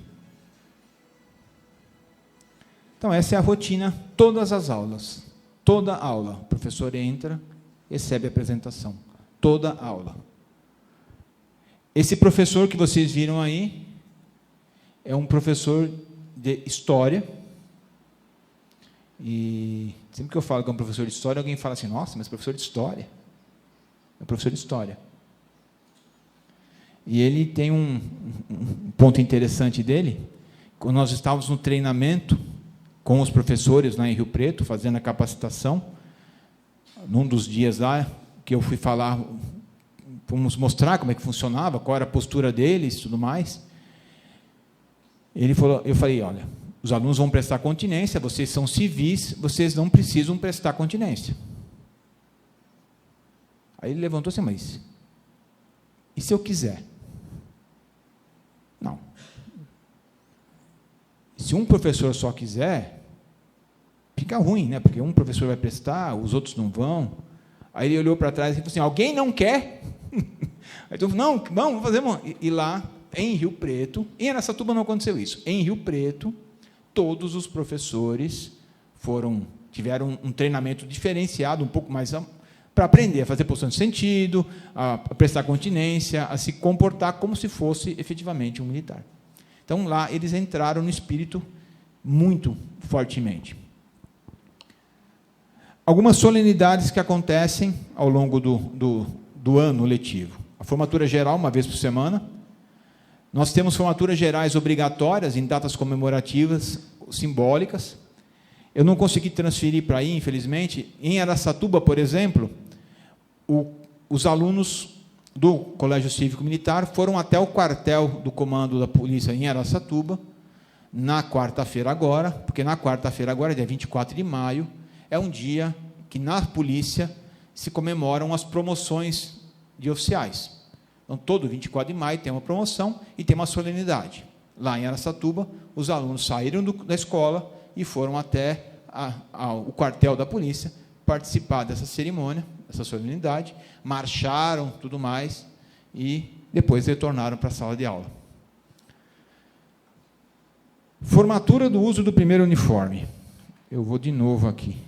S4: Então, essa é a rotina, todas as aulas. Toda aula, o professor entra, recebe a apresentação. Toda aula. Esse professor que vocês viram aí é um professor de História. E sempre que eu falo que é um professor de História, alguém fala assim, nossa, mas professor de História? É um professor de História. E ele tem um ponto interessante dele. Quando nós estávamos no treinamento com os professores lá em Rio Preto, fazendo a capacitação, num dos dias lá, que eu fui falar, fomos mostrar como é que funcionava, qual era a postura deles e tudo mais. Ele falou, eu falei, olha, os alunos vão prestar continência, vocês são civis, vocês não precisam prestar continência. Aí ele levantou assim, mas e se eu quiser? Não. Se um professor só quiser, fica ruim, né? Porque um professor vai prestar, os outros não vão. Aí ele olhou para trás e falou assim, alguém não quer? Aí eu falei, não, vamos fazer. E lá, em Rio Preto, em Araçatuba não aconteceu isso. Em Rio Preto, todos os professores tiveram um treinamento diferenciado, um pouco mais para aprender a fazer posição de sentido, a prestar continência, a se comportar como se fosse efetivamente um militar. Então, lá, eles entraram no espírito muito fortemente. Algumas solenidades que acontecem ao longo do ano letivo. A formatura geral, uma vez por semana. Nós temos formaturas gerais obrigatórias em datas comemorativas, simbólicas. Eu não consegui transferir para aí, infelizmente. Em Araçatuba, por exemplo, os alunos do Colégio Cívico Militar foram até o quartel do comando da polícia em Araçatuba, na quarta-feira agora, porque na quarta-feira agora, dia 24 de maio, é um dia que na polícia se comemoram as promoções de oficiais. Então, todo 24 de maio tem uma promoção e tem uma solenidade. Lá em Araçatuba, os alunos saíram da escola e foram até o quartel da polícia participar dessa cerimônia, dessa solenidade, marcharam, tudo mais, e depois retornaram para a sala de aula. Formatura do uso do primeiro uniforme. Eu vou de novo aqui.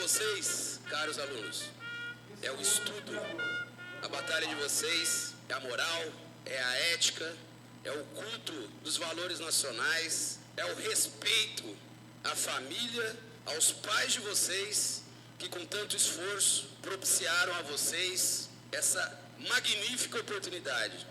S6: vocês, caros alunos, é o estudo. A batalha de vocês é a moral, é a ética, é o culto dos valores nacionais, é o respeito à família, aos pais de vocês, que com tanto esforço propiciaram a vocês essa magnífica oportunidade.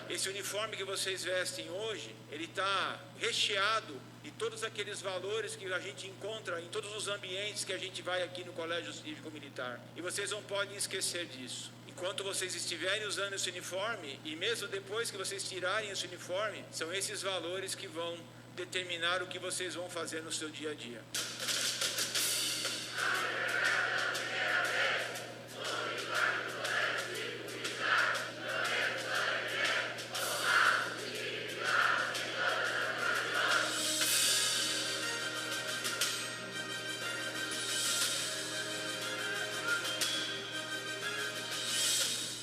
S4: Esse uniforme que vocês vestem hoje, ele está recheado de todos aqueles valores que a gente encontra em todos os ambientes que a gente vai aqui no Colégio Cívico Militar. E vocês não podem esquecer disso. Enquanto vocês estiverem usando esse uniforme, e mesmo depois que vocês tirarem esse uniforme, são esses valores que vão determinar o que vocês vão fazer no seu dia a dia.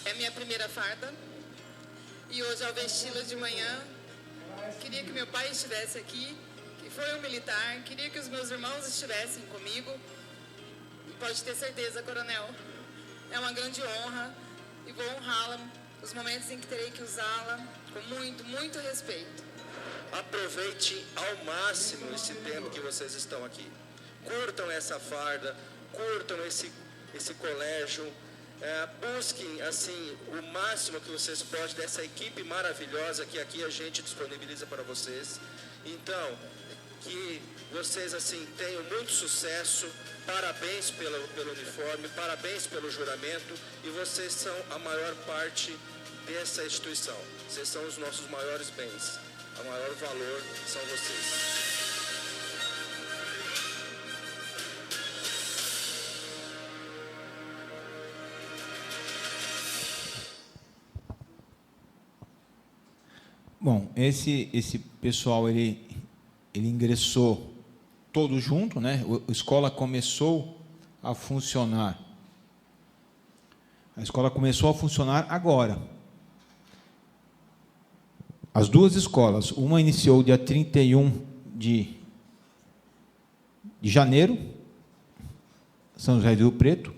S7: É minha primeira farda e hoje, ao vesti-la de manhã, queria que meu pai estivesse aqui, que foi um militar, queria que os meus irmãos estivessem comigo. E pode ter certeza, coronel, é uma grande honra e vou honrá-la nos momentos em que terei que usá-la com muito, muito respeito.
S6: Aproveite ao máximo esse tempo que vocês estão aqui. Curtam essa farda, curtam esse colégio. Busquem assim o máximo que vocês podem dessa equipe maravilhosa que aqui a gente disponibiliza para vocês. Então, que vocês assim tenham muito sucesso. Parabéns pelo uniforme, parabéns pelo juramento, e vocês são a maior parte dessa instituição. Vocês são os nossos maiores bens. O maior valor são vocês.
S4: Bom, esse pessoal, ele ingressou todo junto, né? A escola começou a funcionar. A escola começou a funcionar agora. As duas escolas, uma iniciou dia 31 de janeiro, São José do Rio Preto,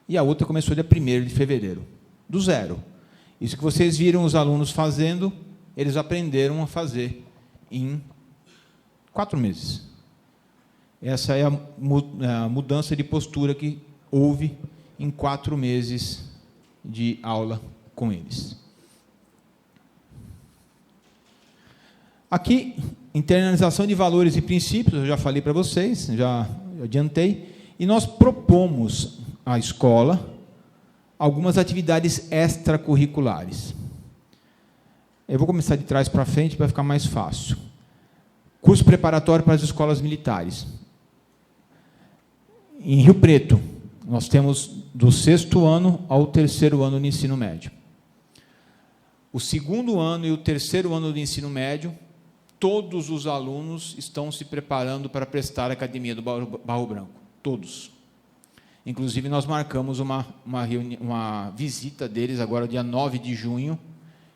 S4: e a outra começou dia 1º de fevereiro, do zero. Isso que vocês viram os alunos fazendo, eles aprenderam a fazer em 4 meses. Essa é a mudança de postura que houve em 4 meses de aula com eles. Aqui, internalização de valores e princípios, eu já falei para vocês, já adiantei, e nós propomos à escola algumas atividades extracurriculares. Eu vou começar de trás para frente para ficar mais fácil. Curso preparatório para as escolas militares. Em Rio Preto, nós temos do 6º ano ao 3º ano do ensino médio. O 2º ano e o 3º ano do ensino médio, todos os alunos estão se preparando para prestar a Academia do Barro Branco. Todos. Inclusive, nós marcamos uma visita deles agora, dia 9 de junho.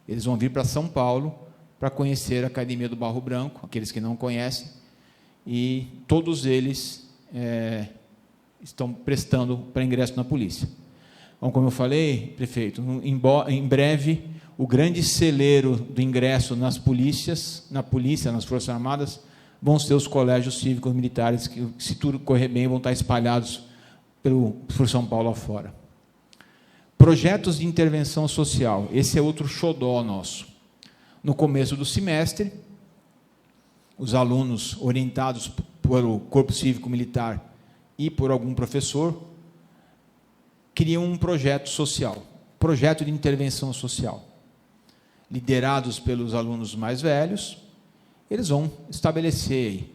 S4: Eles vão vir para São Paulo para conhecer a Academia do Barro Branco, aqueles que não conhecem, e todos eles estão prestando para ingresso na polícia. Bom, como eu falei, prefeito, em breve, o grande celeiro do ingresso nas polícias, na polícia, nas Forças Armadas, vão ser os colégios cívicos militares, que, se tudo correr bem, vão estar espalhados por São Paulo afora. Projetos de intervenção social, esse é outro xodó nosso. No começo do semestre, os alunos orientados pelo Corpo Cívico Militar e por algum professor criam um projeto social, projeto de intervenção social. Liderados pelos alunos mais velhos, eles vão estabelecer.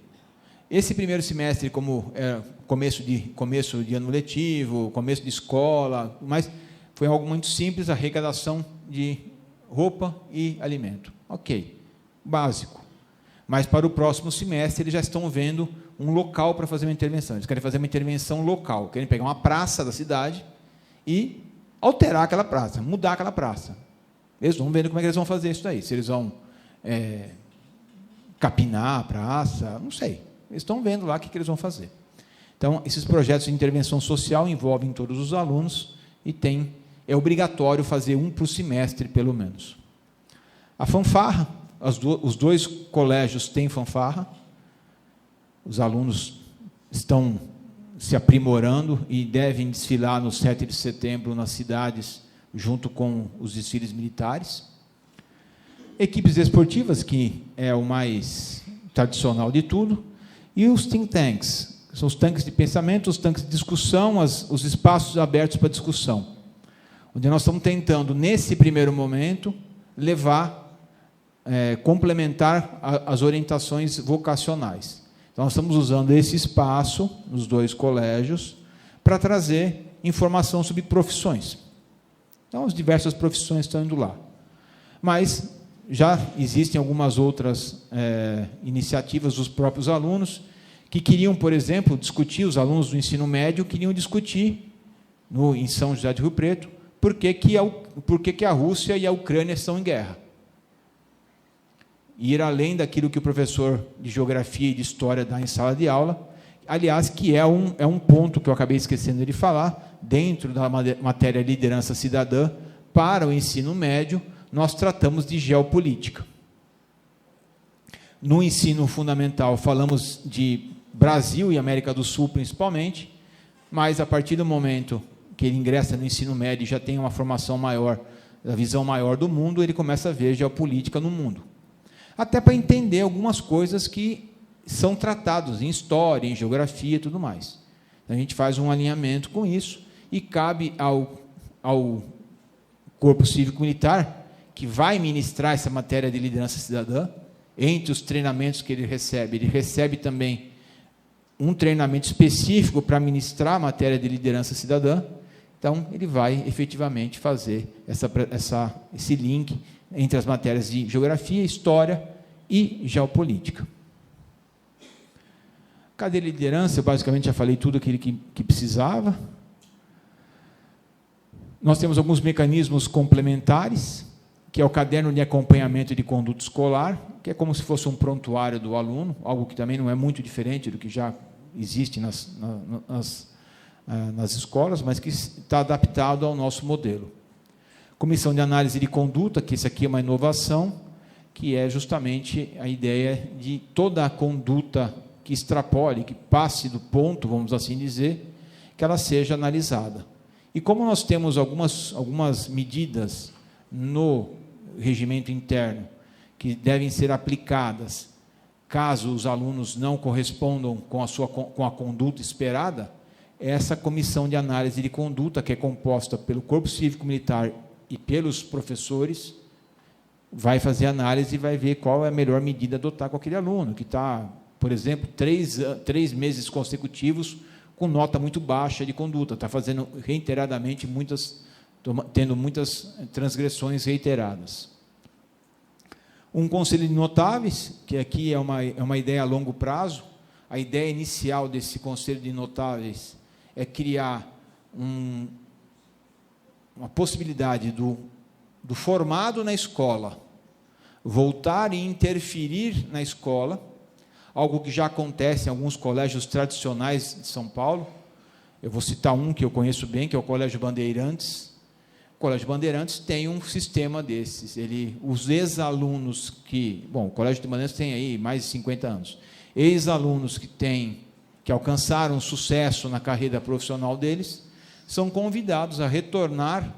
S4: Esse primeiro semestre, como começo de ano letivo, começo de escola, mas foi algo muito simples, arrecadação de roupa e alimento. Ok, básico. Mas para o próximo semestre, eles já estão vendo um local para fazer uma intervenção. Eles querem fazer uma intervenção local, querem pegar uma praça da cidade e alterar aquela praça, mudar aquela praça. Eles vão vendo como é que eles vão fazer isso daí. Se eles vão capinar a praça, não sei. Eles estão vendo lá o que eles vão fazer. Então, esses projetos de intervenção social envolvem todos os alunos e é obrigatório fazer um por semestre, pelo menos. A fanfarra, os 2 colégios têm fanfarra, os alunos estão se aprimorando e devem desfilar no 7 de setembro nas cidades, junto com os desfiles militares. Equipes esportivas, que é o mais tradicional de tudo, e os think tanks, que são os tanques de pensamento, os tanques de discussão, os espaços abertos para discussão, onde nós estamos tentando, nesse primeiro momento, complementar as orientações vocacionais. Então, nós estamos usando esse espaço, nos 2 colégios, para trazer informação sobre profissões. Então, as diversas profissões estão indo lá. Mas já existem algumas outras iniciativas dos próprios alunos que queriam, por exemplo, discutir, os alunos do ensino médio queriam discutir, em São José do Rio Preto, por que a Rússia e a Ucrânia estão em guerra. Ir além daquilo que o professor de Geografia e de História dá em sala de aula, aliás, que é um ponto que eu acabei esquecendo de falar, dentro da matéria Liderança Cidadã, para o ensino médio, nós tratamos de geopolítica. No ensino fundamental, falamos de Brasil e América do Sul, principalmente, mas, a partir do momento que ele ingressa no ensino médio e já tem uma formação maior, a visão maior do mundo, ele começa a ver geopolítica no mundo. Até para entender algumas coisas que são tratadas em história, em geografia e tudo mais. A gente faz um alinhamento com isso e cabe ao Corpo Cívico-Militar, que vai ministrar essa matéria de liderança cidadã, entre os treinamentos que ele recebe também um treinamento específico para ministrar a matéria de liderança cidadã. Então, ele vai efetivamente fazer esse link entre as matérias de geografia, história e geopolítica. Cadeira de liderança, eu basicamente já falei tudo aquilo que precisava. Nós temos alguns mecanismos complementares, que é o caderno de acompanhamento de conduta escolar, que é como se fosse um prontuário do aluno, algo que também não é muito diferente do que já existe nas escolas, mas que está adaptado ao nosso modelo. Comissão de análise de conduta, que isso aqui é uma inovação, que é justamente a ideia de toda a conduta que extrapole, que passe do ponto, vamos assim dizer, que ela seja analisada. E como nós temos algumas medidas no regimento interno que devem ser aplicadas caso os alunos não correspondam com a conduta esperada, essa comissão de análise de conduta, que é composta pelo Corpo Cívico-Militar e pelos professores, vai fazer análise e vai ver qual é a melhor medida a adotar com aquele aluno, que está, por exemplo, 3 meses consecutivos com nota muito baixa de conduta, está fazendo reiteradamente tendo muitas transgressões reiteradas. Um conselho de notáveis, que aqui é uma ideia a longo prazo. A ideia inicial desse conselho de notáveis é criar uma possibilidade do formado na escola voltar e interferir na escola, algo que já acontece em alguns colégios tradicionais de São Paulo. Eu vou citar um que eu conheço bem, que é o Colégio Bandeirantes. O Colégio Bandeirantes tem um sistema desses. Os ex-alunos o Colégio de Bandeirantes tem aí mais de 50 anos. Ex-alunos que alcançaram sucesso na carreira profissional deles, são convidados a retornar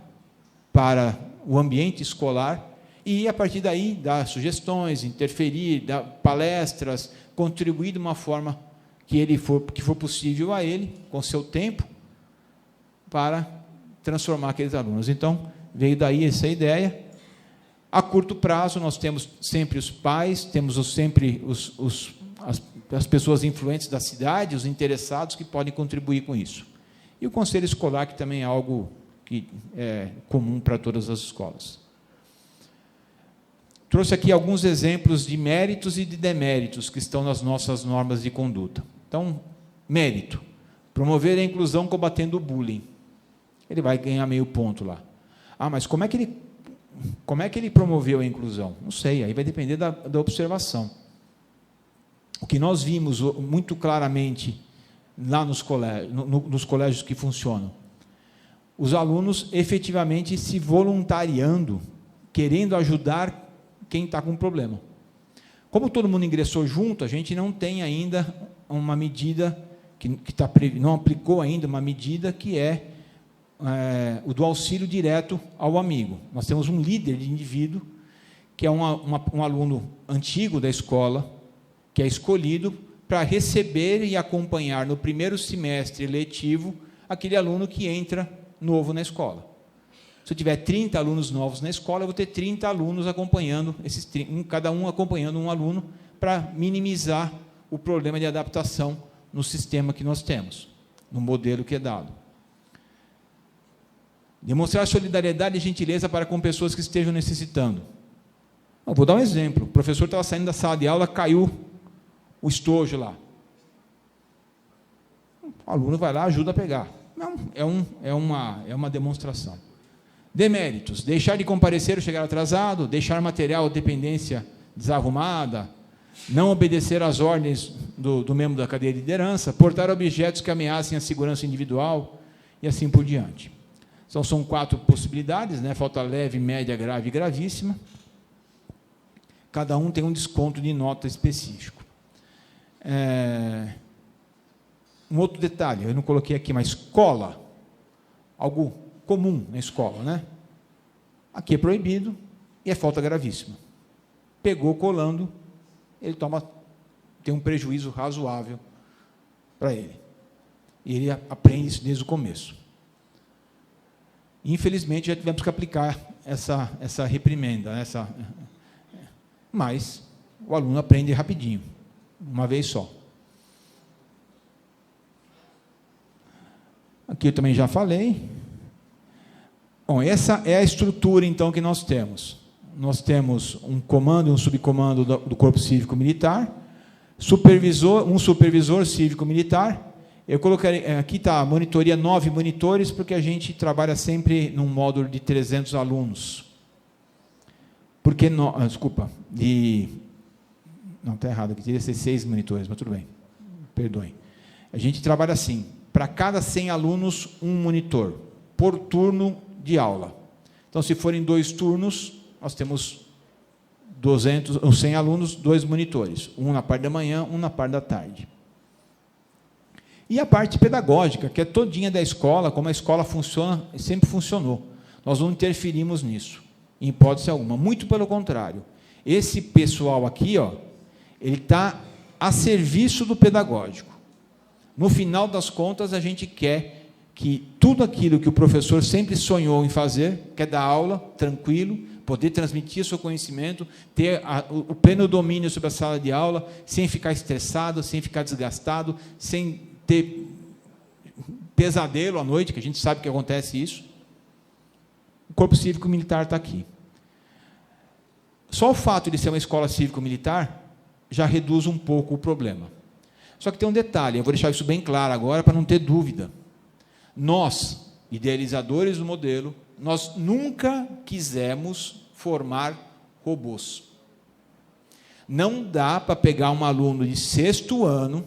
S4: para o ambiente escolar e, a partir daí, dar sugestões, interferir, dar palestras, contribuir de uma forma que for possível a ele, com seu tempo, para transformar aqueles alunos. Então, veio daí essa ideia. A curto prazo, nós temos sempre os pais, temos sempre as pessoas influentes da cidade, os interessados que podem contribuir com isso. E o conselho escolar, que também é algo que é comum para todas as escolas. Trouxe aqui alguns exemplos de méritos e de deméritos que estão nas nossas normas de conduta. Então, mérito: promover a inclusão combatendo o bullying. Ele vai ganhar meio ponto lá. Mas como é que ele promoveu a inclusão? Não sei, aí vai depender da observação. O que nós vimos muito claramente lá nos colégios que funcionam? Os alunos efetivamente se voluntariando, querendo ajudar quem está com problema. Como todo mundo ingressou junto, a gente não tem ainda uma medida, não aplicou ainda uma medida que é o do auxílio direto ao amigo. Nós temos um líder de indivíduo, que é um aluno antigo da escola, que é escolhido para receber e acompanhar no primeiro semestre letivo aquele aluno que entra novo na escola. Se eu tiver 30 alunos novos na escola, eu vou ter 30 alunos acompanhando, cada um acompanhando um aluno, para minimizar o problema de adaptação no sistema que nós temos, no modelo que é dado. Demonstrar solidariedade e gentileza para com pessoas que estejam necessitando. Eu vou dar um exemplo. O professor estava saindo da sala de aula, caiu o estojo lá. O aluno vai lá, ajuda a pegar. É uma demonstração. Deméritos: deixar de comparecer ou chegar atrasado, deixar material ou dependência desarrumada, não obedecer às ordens do membro da cadeia de liderança, portar objetos que ameacem a segurança individual e assim por diante. Então, são 4 possibilidades, né? Falta leve, média, grave e gravíssima. Cada um tem um desconto de nota específico. Um outro detalhe, eu não coloquei aqui, mas cola, algo comum na escola, né? Aqui é proibido e é falta gravíssima. Pegou colando, ele tem um prejuízo razoável para ele. E ele aprende isso desde o começo. Infelizmente, já tivemos que aplicar essa reprimenda, mas o aluno aprende rapidinho, uma vez só. Aqui eu também já falei. Bom, essa é a estrutura, então, que nós temos. Nós temos um comando e um subcomando do Corpo Cívico Militar, um supervisor cívico-militar. Eu colocarei, aqui está a monitoria, 9 monitores, porque a gente trabalha sempre num módulo de 300 alunos. Porque, desculpa, não, está errado, aqui teria que ser 6 monitores, mas tudo bem, perdoem. A gente trabalha assim, para cada 100 alunos, um monitor, por turno de aula. Então, se forem 2 turnos, nós temos 100 alunos, 2 monitores, um na parte da manhã, um na parte da tarde. E a parte pedagógica, que é todinha da escola, como a escola funciona, sempre funcionou. Nós não interferimos nisso, em hipótese alguma. Muito pelo contrário. Esse pessoal aqui, ele está a serviço do pedagógico. No final das contas, a gente quer que tudo aquilo que o professor sempre sonhou em fazer, que é dar aula, tranquilo, poder transmitir seu conhecimento, ter o pleno domínio sobre a sala de aula, sem ficar estressado, sem ficar desgastado, sem ter pesadelo à noite, que a gente sabe que acontece isso. O Corpo Cívico Militar está aqui. Só o fato de ser uma escola cívico-militar já reduz um pouco o problema. Só que tem um detalhe, eu vou deixar isso bem claro agora, para não ter dúvida. Nós, idealizadores do modelo, nós nunca quisemos formar robôs. Não dá para pegar um aluno de 6º ano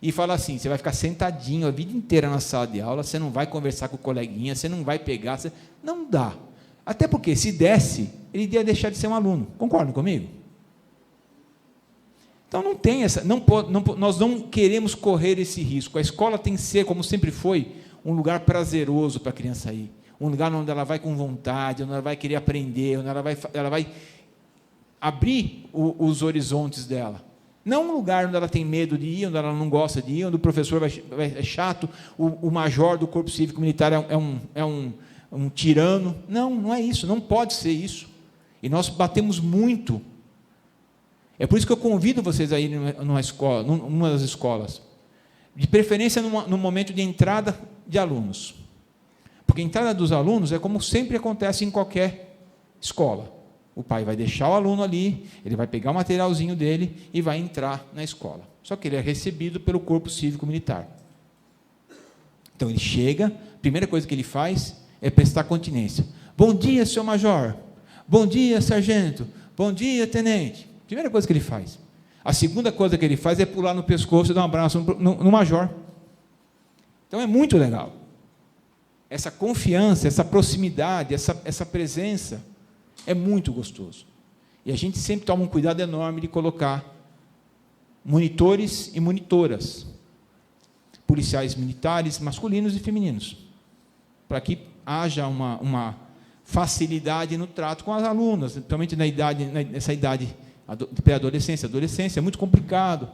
S4: e falar assim, você vai ficar sentadinho a vida inteira na sala de aula, você não vai conversar com o coleguinha, você não vai pegar, não dá. Até porque, se desse, ele ia deixar de ser um aluno. Concordam comigo? Então, não tem essa, nós não queremos correr esse risco. A escola tem que ser, como sempre foi, um lugar prazeroso para a criança ir. Um lugar onde ela vai com vontade, onde ela vai querer aprender, onde ela vai abrir os horizontes dela. Não um lugar onde ela tem medo de ir, onde ela não gosta de ir, onde o professor é chato, o major do Corpo Cívico Militar é um tirano. Não, não é isso, não pode ser isso. E nós batemos muito. É por isso que eu convido vocês a irem numa das escolas, de preferência no momento de entrada de alunos. Porque a entrada dos alunos é como sempre acontece em qualquer escola. O pai vai deixar o aluno ali, ele vai pegar o materialzinho dele e vai entrar na escola. Só que ele é recebido pelo Corpo Cívico Militar. Então, ele chega, a primeira coisa que ele faz é prestar continência. Bom dia, senhor major. Bom dia, sargento. Bom dia, tenente. Primeira coisa que ele faz. A segunda coisa que ele faz é pular no pescoço e dar um abraço no major. Então, é muito legal. Essa confiança, essa proximidade, essa presença é muito gostoso. E a gente sempre toma um cuidado enorme de colocar monitores e monitoras, policiais militares masculinos e femininos, para que haja uma facilidade no trato com as alunas, principalmente nessa idade de pré-adolescência, adolescência, é muito complicado.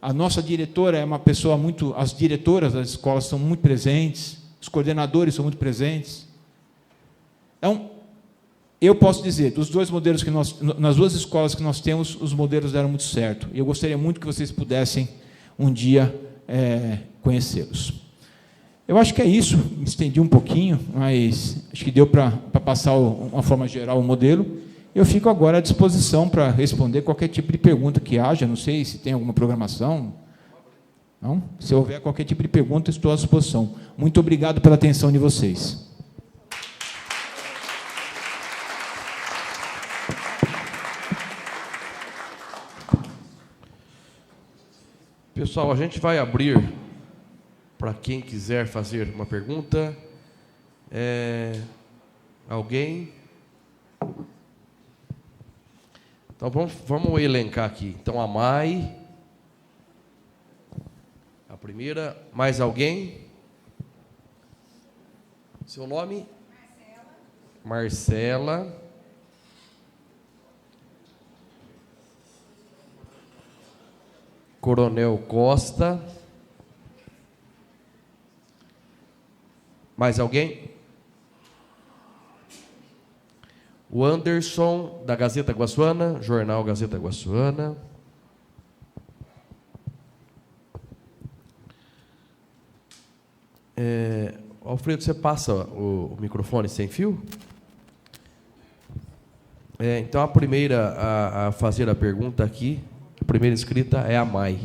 S4: A nossa diretora é uma pessoa muito... As diretoras das escolas são muito presentes, os coordenadores são muito presentes. Então, eu posso dizer, dos dois modelos que nas duas escolas que nós temos, os modelos deram muito certo. E eu gostaria muito que vocês pudessem, um dia, conhecê-los. Eu acho que é isso, me estendi um pouquinho, mas acho que deu para passar, uma forma geral, o modelo. Eu fico agora à disposição para responder qualquer tipo de pergunta que haja, não sei se tem alguma programação. Não? Se houver qualquer tipo de pergunta, estou à disposição. Muito obrigado pela atenção de vocês.
S1: Pessoal, a gente vai abrir para quem quiser fazer uma pergunta. Alguém? Então, vamos elencar aqui. Então, a Mai, a primeira. Mais alguém? Seu nome? Marcela. Coronel Costa. Mais alguém? O Anderson, da Gazeta Guaçuana, Jornal Gazeta Guaçuana. Alfredo, você passa o microfone sem fio? Então, a primeira a fazer a pergunta aqui, a primeira inscrita é a Mai.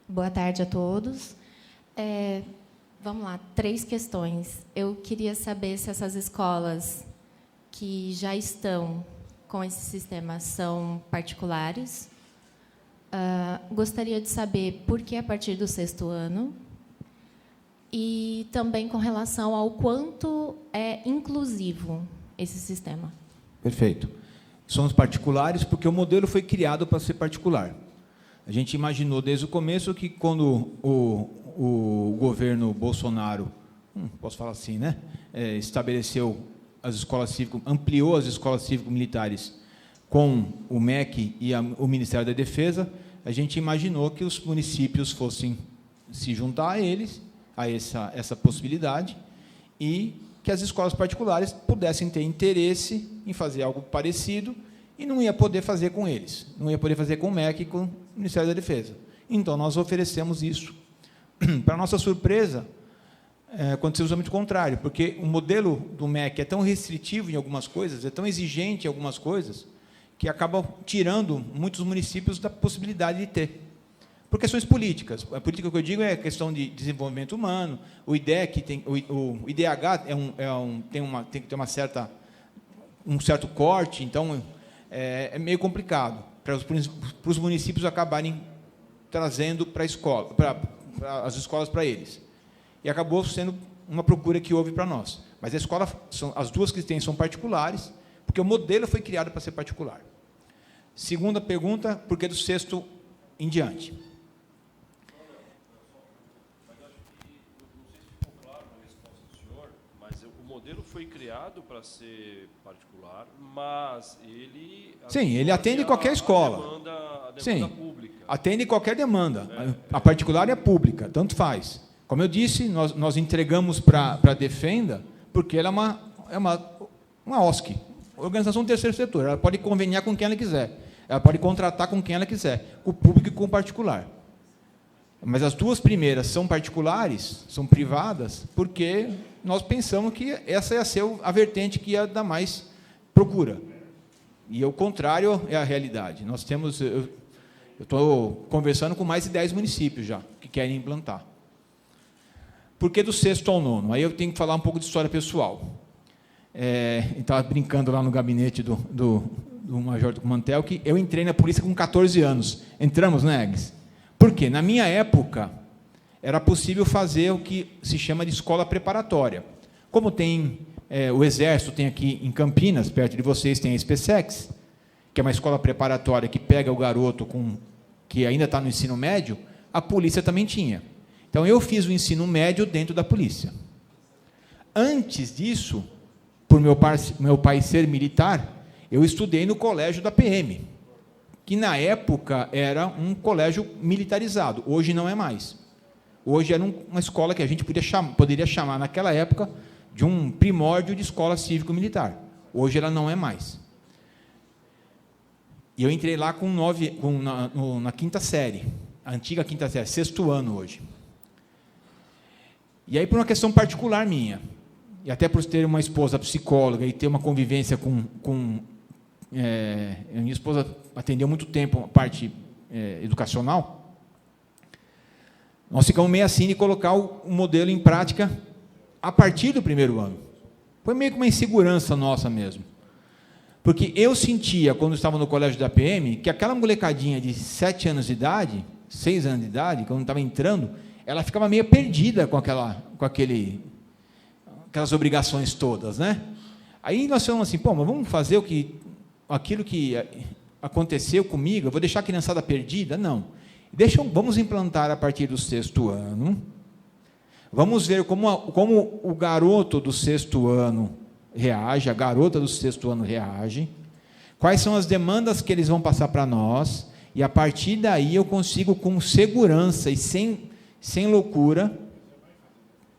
S8: Boa tarde a todos. Vamos lá, 3 questões. Eu queria saber se essas escolas que já estão com esse sistema são particulares. Gostaria de saber por que a partir do 6º ano. E também com relação ao quanto é inclusivo esse sistema.
S4: Perfeito. São os particulares porque o modelo foi criado para ser particular. A gente imaginou desde o começo que, quando o governo Bolsonaro, posso falar assim, né, estabeleceu as escolas cívicas, ampliou as escolas cívico-militares com o MEC e o Ministério da Defesa, a gente imaginou que os municípios fossem se juntar a eles, a essa possibilidade, e que as escolas particulares pudessem ter interesse em fazer algo parecido, e não ia poder fazer com eles, não ia poder fazer com o MEC e com o Ministério da Defesa. Então, nós oferecemos isso. Para nossa surpresa, aconteceu exatamente o contrário, porque o modelo do MEC é tão restritivo em algumas coisas, é tão exigente em algumas coisas, que acaba tirando muitos municípios da possibilidade de ter. Por questões políticas. A política que eu digo é a questão de desenvolvimento humano, o IDEC, o IDH tem que ter um certo corte, então é meio complicado para os municípios acabarem trazendo para as escolas para eles. E acabou sendo uma procura que houve para nós. Mas a escola, as duas que tem são particulares, porque o modelo foi criado para ser particular. Segunda pergunta, por que do 6º em diante?
S9: O modelo foi criado para ser particular, mas ele...
S4: Sim, ele atende qualquer escola.
S9: A demanda
S4: Sim,
S9: pública.
S4: atende qualquer demanda. A particular e a pública, tanto faz. Como eu disse, nós entregamos para a Defenda, porque ela é uma OSC, Organização do Terceiro Setor. Ela pode conveniar com quem ela quiser. Ela pode contratar com quem ela quiser, com o público e com o particular. Mas as duas primeiras são particulares, são privadas, porque nós pensamos que essa ia ser a vertente que ia dar mais procura. E o contrário é a realidade. Nós temos... Eu estou conversando com mais de 10 municípios já, que querem implantar. Por que do 6º ao 9º? Aí eu tenho que falar um pouco de história pessoal. Estava brincando lá no gabinete do Major do Mantel, que eu entrei na polícia com 14 anos. Entramos, né, Eggs? Por quê? Na minha época, era possível fazer o que se chama de escola preparatória. Como tem o Exército, tem aqui em Campinas, perto de vocês, tem a SpaceX, que é uma escola preparatória que pega o garoto que ainda está no ensino médio, a polícia também tinha. Então, eu fiz o ensino médio dentro da polícia. Antes disso, por meu pai ser militar, eu estudei no colégio da PM, que na época era um colégio militarizado, hoje não é mais. Hoje era uma escola que a gente poderia chamar, naquela época, de um primórdio de escola cívico-militar. Hoje ela não é mais. E eu entrei lá na 5ª série, a antiga 5ª série, 6º ano hoje. E aí, por uma questão particular minha, e até por ter uma esposa psicóloga e ter uma convivência minha esposa atendeu muito tempo a parte educacional, nós ficamos meio assim de colocar o modelo em prática a partir do 1º ano. Foi meio que uma insegurança nossa mesmo. Porque eu sentia, quando estava no colégio da PM, que aquela molecadinha de 7 anos de idade, 6 anos de idade, quando estava entrando, ela ficava meio perdida com aquelas obrigações todas, né? Aí nós falamos assim, mas vamos fazer aquilo que aconteceu comigo, eu vou deixar a criançada perdida? Não. Vamos implantar a partir do 6º ano, vamos ver como o garoto do 6º ano reage, a garota do 6º ano reage, quais são as demandas que eles vão passar para nós, e a partir daí eu consigo, com segurança e sem loucura,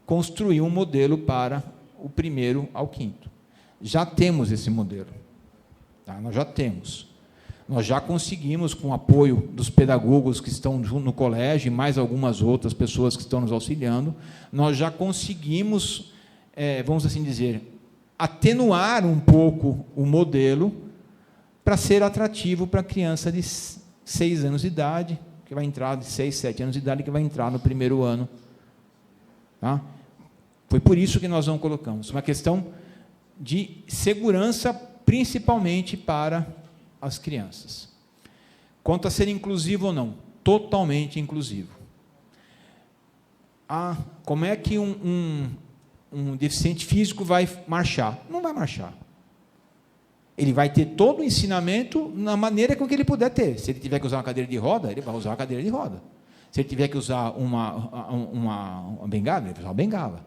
S4: construir um modelo para o 1º ao 5º. Já temos esse modelo. Tá? Nós já temos. Nós já conseguimos, com o apoio dos pedagogos que estão no colégio e mais algumas outras pessoas que estão nos auxiliando, nós já conseguimos, vamos assim dizer, atenuar um pouco o modelo para ser atrativo para a criança de 6 anos de idade, que vai entrar, de 6, 7 anos de idade, que vai entrar no 1º ano. Tá? Foi por isso que nós não colocamos. Uma questão de segurança, principalmente para as crianças. Quanto a ser inclusivo ou não, totalmente inclusivo. Como é que um deficiente físico vai marchar? Não vai marchar. Ele vai ter todo o ensinamento na maneira com que ele puder ter. Se ele tiver que usar uma cadeira de roda, ele vai usar uma cadeira de roda. Se ele tiver que usar uma bengala, ele vai usar uma bengala.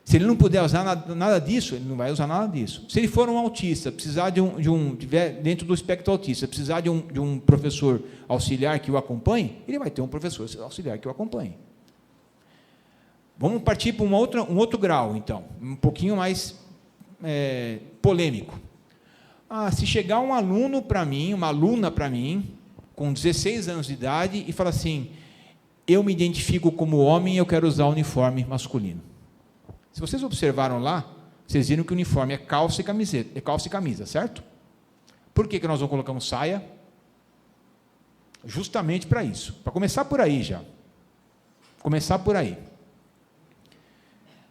S4: Se ele não puder usar nada disso, ele não vai usar nada disso. Se ele for um autista, precisar tiver dentro do espectro autista, precisar de um professor auxiliar que o acompanhe, ele vai ter um professor auxiliar que o acompanhe. Vamos partir para um outro grau, então, um pouquinho mais polêmico. Se chegar um aluno para mim, uma aluna para mim, com 16 anos de idade, e falar assim, eu me identifico como homem e eu quero usar uniforme masculino. Se vocês observaram lá, vocês viram que o uniforme é calça e camisa, certo? Por que nós não colocamos saia? Justamente para isso. Para começar por aí já. Começar por aí.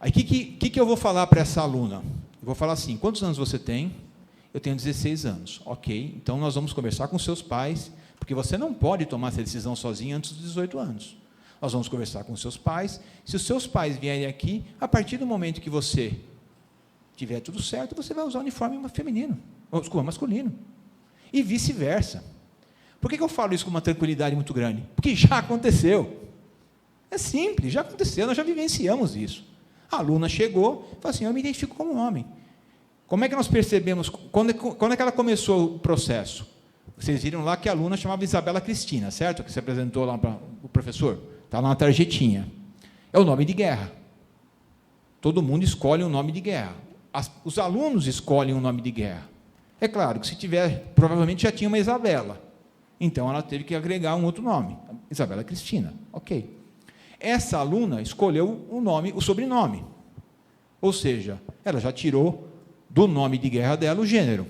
S4: Aí, o que eu vou falar para essa aluna? Eu vou falar assim, quantos anos você tem? Eu tenho 16 anos. Ok, então nós vamos conversar com seus pais, porque você não pode tomar essa decisão sozinho antes dos 18 anos. Nós vamos conversar com seus pais. Se os seus pais vierem aqui, a partir do momento que você tiver tudo certo, você vai usar o uniforme masculino. E vice-versa. Por que eu falo isso com uma tranquilidade muito grande? Porque já aconteceu. É simples, já aconteceu, nós já vivenciamos isso. A aluna chegou e falou assim, eu me identifico como homem. Como é que nós percebemos, quando é que ela começou o processo? Vocês viram lá que a aluna chamava Isabela Cristina, certo? Que se apresentou lá para o professor. Está lá na tarjetinha. É o nome de guerra. Todo mundo escolhe um nome de guerra. Os alunos escolhem um nome de guerra. É claro que se tiver, provavelmente já tinha uma Isabela. Então, ela teve que agregar um outro nome. Isabela Cristina. Ok. Essa aluna escolheu o sobrenome. Ou seja, ela já tirou do nome de guerra dela o gênero.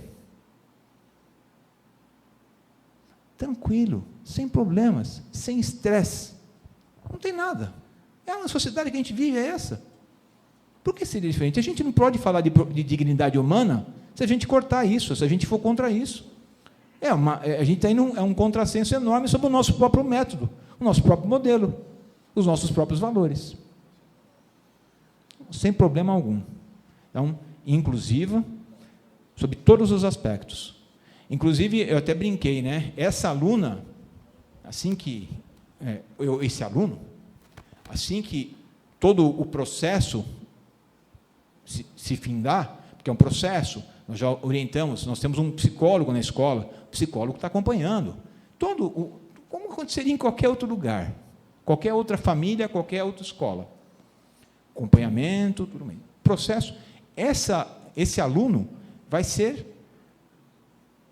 S4: Tranquilo. sem problemas, sem estresse. Não tem nada. É uma sociedade que a gente vive, é essa. Por que seria diferente? A gente não pode falar de dignidade humana se a gente cortar isso, se a gente for contra isso. A gente está indo um contrassenso enorme sobre o nosso próprio método, o nosso próprio modelo, os nossos próprios valores. Sem problema algum. Então, inclusiva, sob todos os aspectos. Inclusive, eu até brinquei, né? Essa aluna, assim que esse aluno, assim que todo o processo se findar, porque é um processo, nós já orientamos, nós temos um psicólogo na escola, o psicólogo está acompanhando. Como aconteceria em qualquer outro lugar, qualquer outra família, qualquer outra escola. Acompanhamento, tudo bem. Processo. Esse aluno vai ser,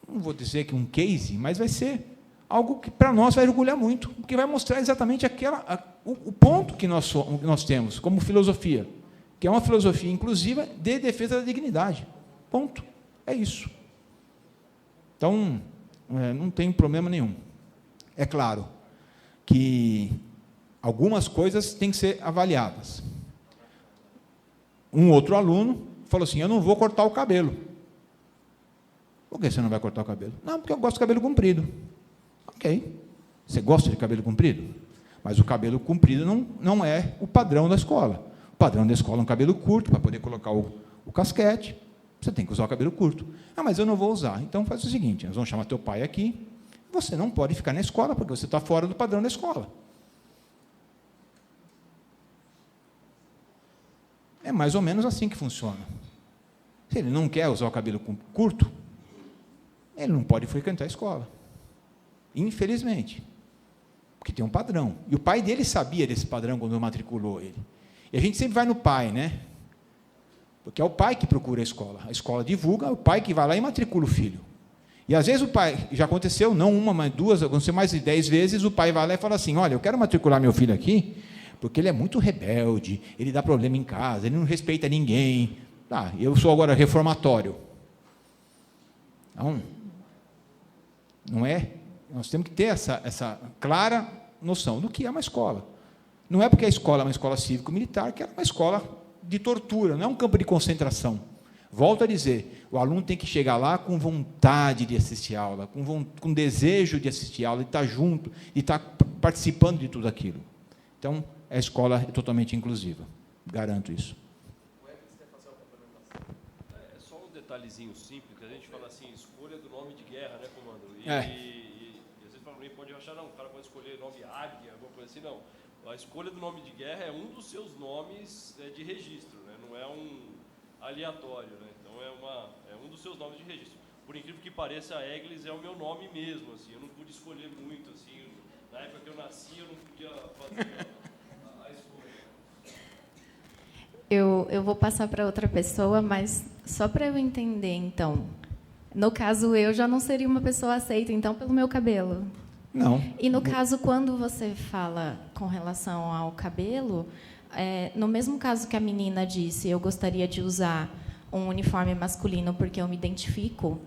S4: não vou dizer que um case, mas vai ser algo que para nós vai orgulhar muito, porque vai mostrar exatamente o ponto que nós temos como filosofia, que é uma filosofia inclusiva de defesa da dignidade. Ponto. É isso. Então, não tem problema nenhum. É claro que algumas coisas têm que ser avaliadas. Um outro aluno falou assim, eu não vou cortar o cabelo. Por que você não vai cortar o cabelo? Não, porque eu gosto de cabelo comprido. Ok. Você gosta de cabelo comprido? Mas o cabelo comprido não é o padrão da escola. O padrão da escola é um cabelo curto, para poder colocar o casquete. Você tem que usar o cabelo curto. Mas eu não vou usar. Então, faz o seguinte, nós vamos chamar teu pai aqui, você não pode ficar na escola, porque você está fora do padrão da escola. É mais ou menos assim que funciona. Se ele não quer usar o cabelo curto, ele não pode frequentar a escola. Infelizmente. Porque tem um padrão. E o pai dele sabia desse padrão quando matriculou ele. E a gente sempre vai no pai, né? Porque é o pai que procura a escola divulga, é o pai que vai lá e matricula o filho. E às vezes o pai, já aconteceu, não uma, mas duas, aconteceu mais de 10 vezes, o pai vai lá e fala assim, olha, eu quero matricular meu filho aqui, porque ele é muito rebelde, ele dá problema em casa, ele não respeita ninguém. Eu sou agora reformatório. Então, não é? Nós temos que ter essa clara noção do que é uma escola. Não é porque a escola é uma escola cívico-militar que é uma escola de tortura, não é um campo de concentração. Volto a dizer, o aluno tem que chegar lá com vontade de assistir a aula, com desejo de assistir a aula, de estar junto, de estar participando de tudo aquilo. Então, a escola é totalmente inclusiva, garanto isso.
S9: É só um detalhezinho simples, que a gente fala assim, escolha do nome de guerra, né, comando? E às vezes alguém pode achar, não, o cara pode escolher nome águia, alguma coisa assim, não. A escolha do nome de guerra é um dos seus nomes de registro, né? Não é um aleatório, né? Então é um dos seus nomes de registro. Por incrível que pareça, a Eglis é o meu nome mesmo, assim, eu não pude escolher muito, assim, na época que eu nasci eu não podia fazer a escolha.
S8: Eu vou passar para outra pessoa, mas só para eu entender, então, no caso eu já não seria uma pessoa aceita, então, pelo meu cabelo.
S4: Não.
S8: E no caso, quando você fala com relação ao cabelo, no mesmo caso que a menina disse, eu gostaria de usar um uniforme masculino porque eu me identifico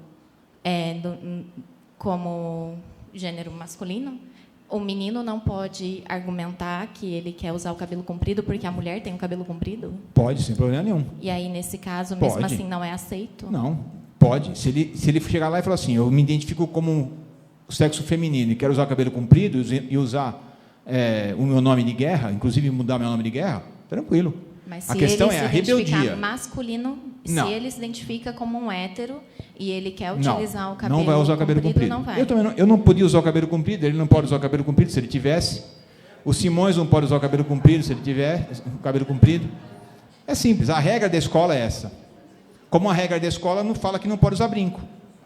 S8: como gênero masculino, o menino não pode argumentar que ele quer usar o cabelo comprido porque a mulher tem o cabelo comprido?
S4: Pode, sem problema nenhum.
S8: E aí, nesse caso, mesmo
S4: Pode.
S8: assim, não é aceito?
S4: Não, pode. Se ele chegar lá e falar assim, eu me identifico como o sexo feminino e quero usar o cabelo comprido e usar o meu nome de guerra, inclusive mudar meu nome de guerra, tranquilo.
S8: Mas se
S4: a questão
S8: ele
S4: é a
S8: se identificar
S4: rebeldia.
S8: masculino,
S4: Não.
S8: se ele se identifica como um hétero e ele quer utilizar o cabelo
S4: não vai usar o cabelo comprido.
S8: não vai.
S4: Eu não podia usar o cabelo comprido, ele não pode usar o cabelo comprido se ele tivesse. O Simões não pode usar o cabelo comprido se ele tiver o cabelo comprido. É simples, a regra da escola é essa. Como a regra da escola não fala que não pode usar brinco.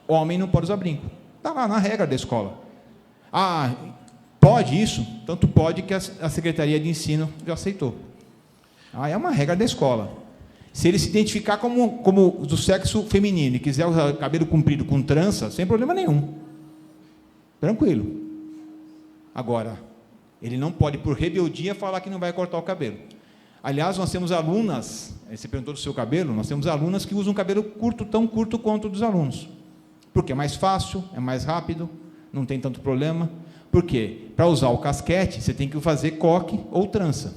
S4: Homem não pode usar brinco. Está lá na regra da escola. Pode isso? Tanto pode que a Secretaria de Ensino já aceitou. É uma regra da escola. Se ele se identificar como do sexo feminino e quiser usar cabelo comprido com trança, sem problema nenhum. Tranquilo. Agora, ele não pode, por rebeldia, falar que não vai cortar o cabelo. Aliás, nós temos alunas, você perguntou do seu cabelo, nós temos alunas que usam cabelo curto, tão curto quanto o dos alunos. Porque é mais fácil, é mais rápido, não tem tanto problema. Por quê? Para usar o casquete, você tem que fazer coque ou trança.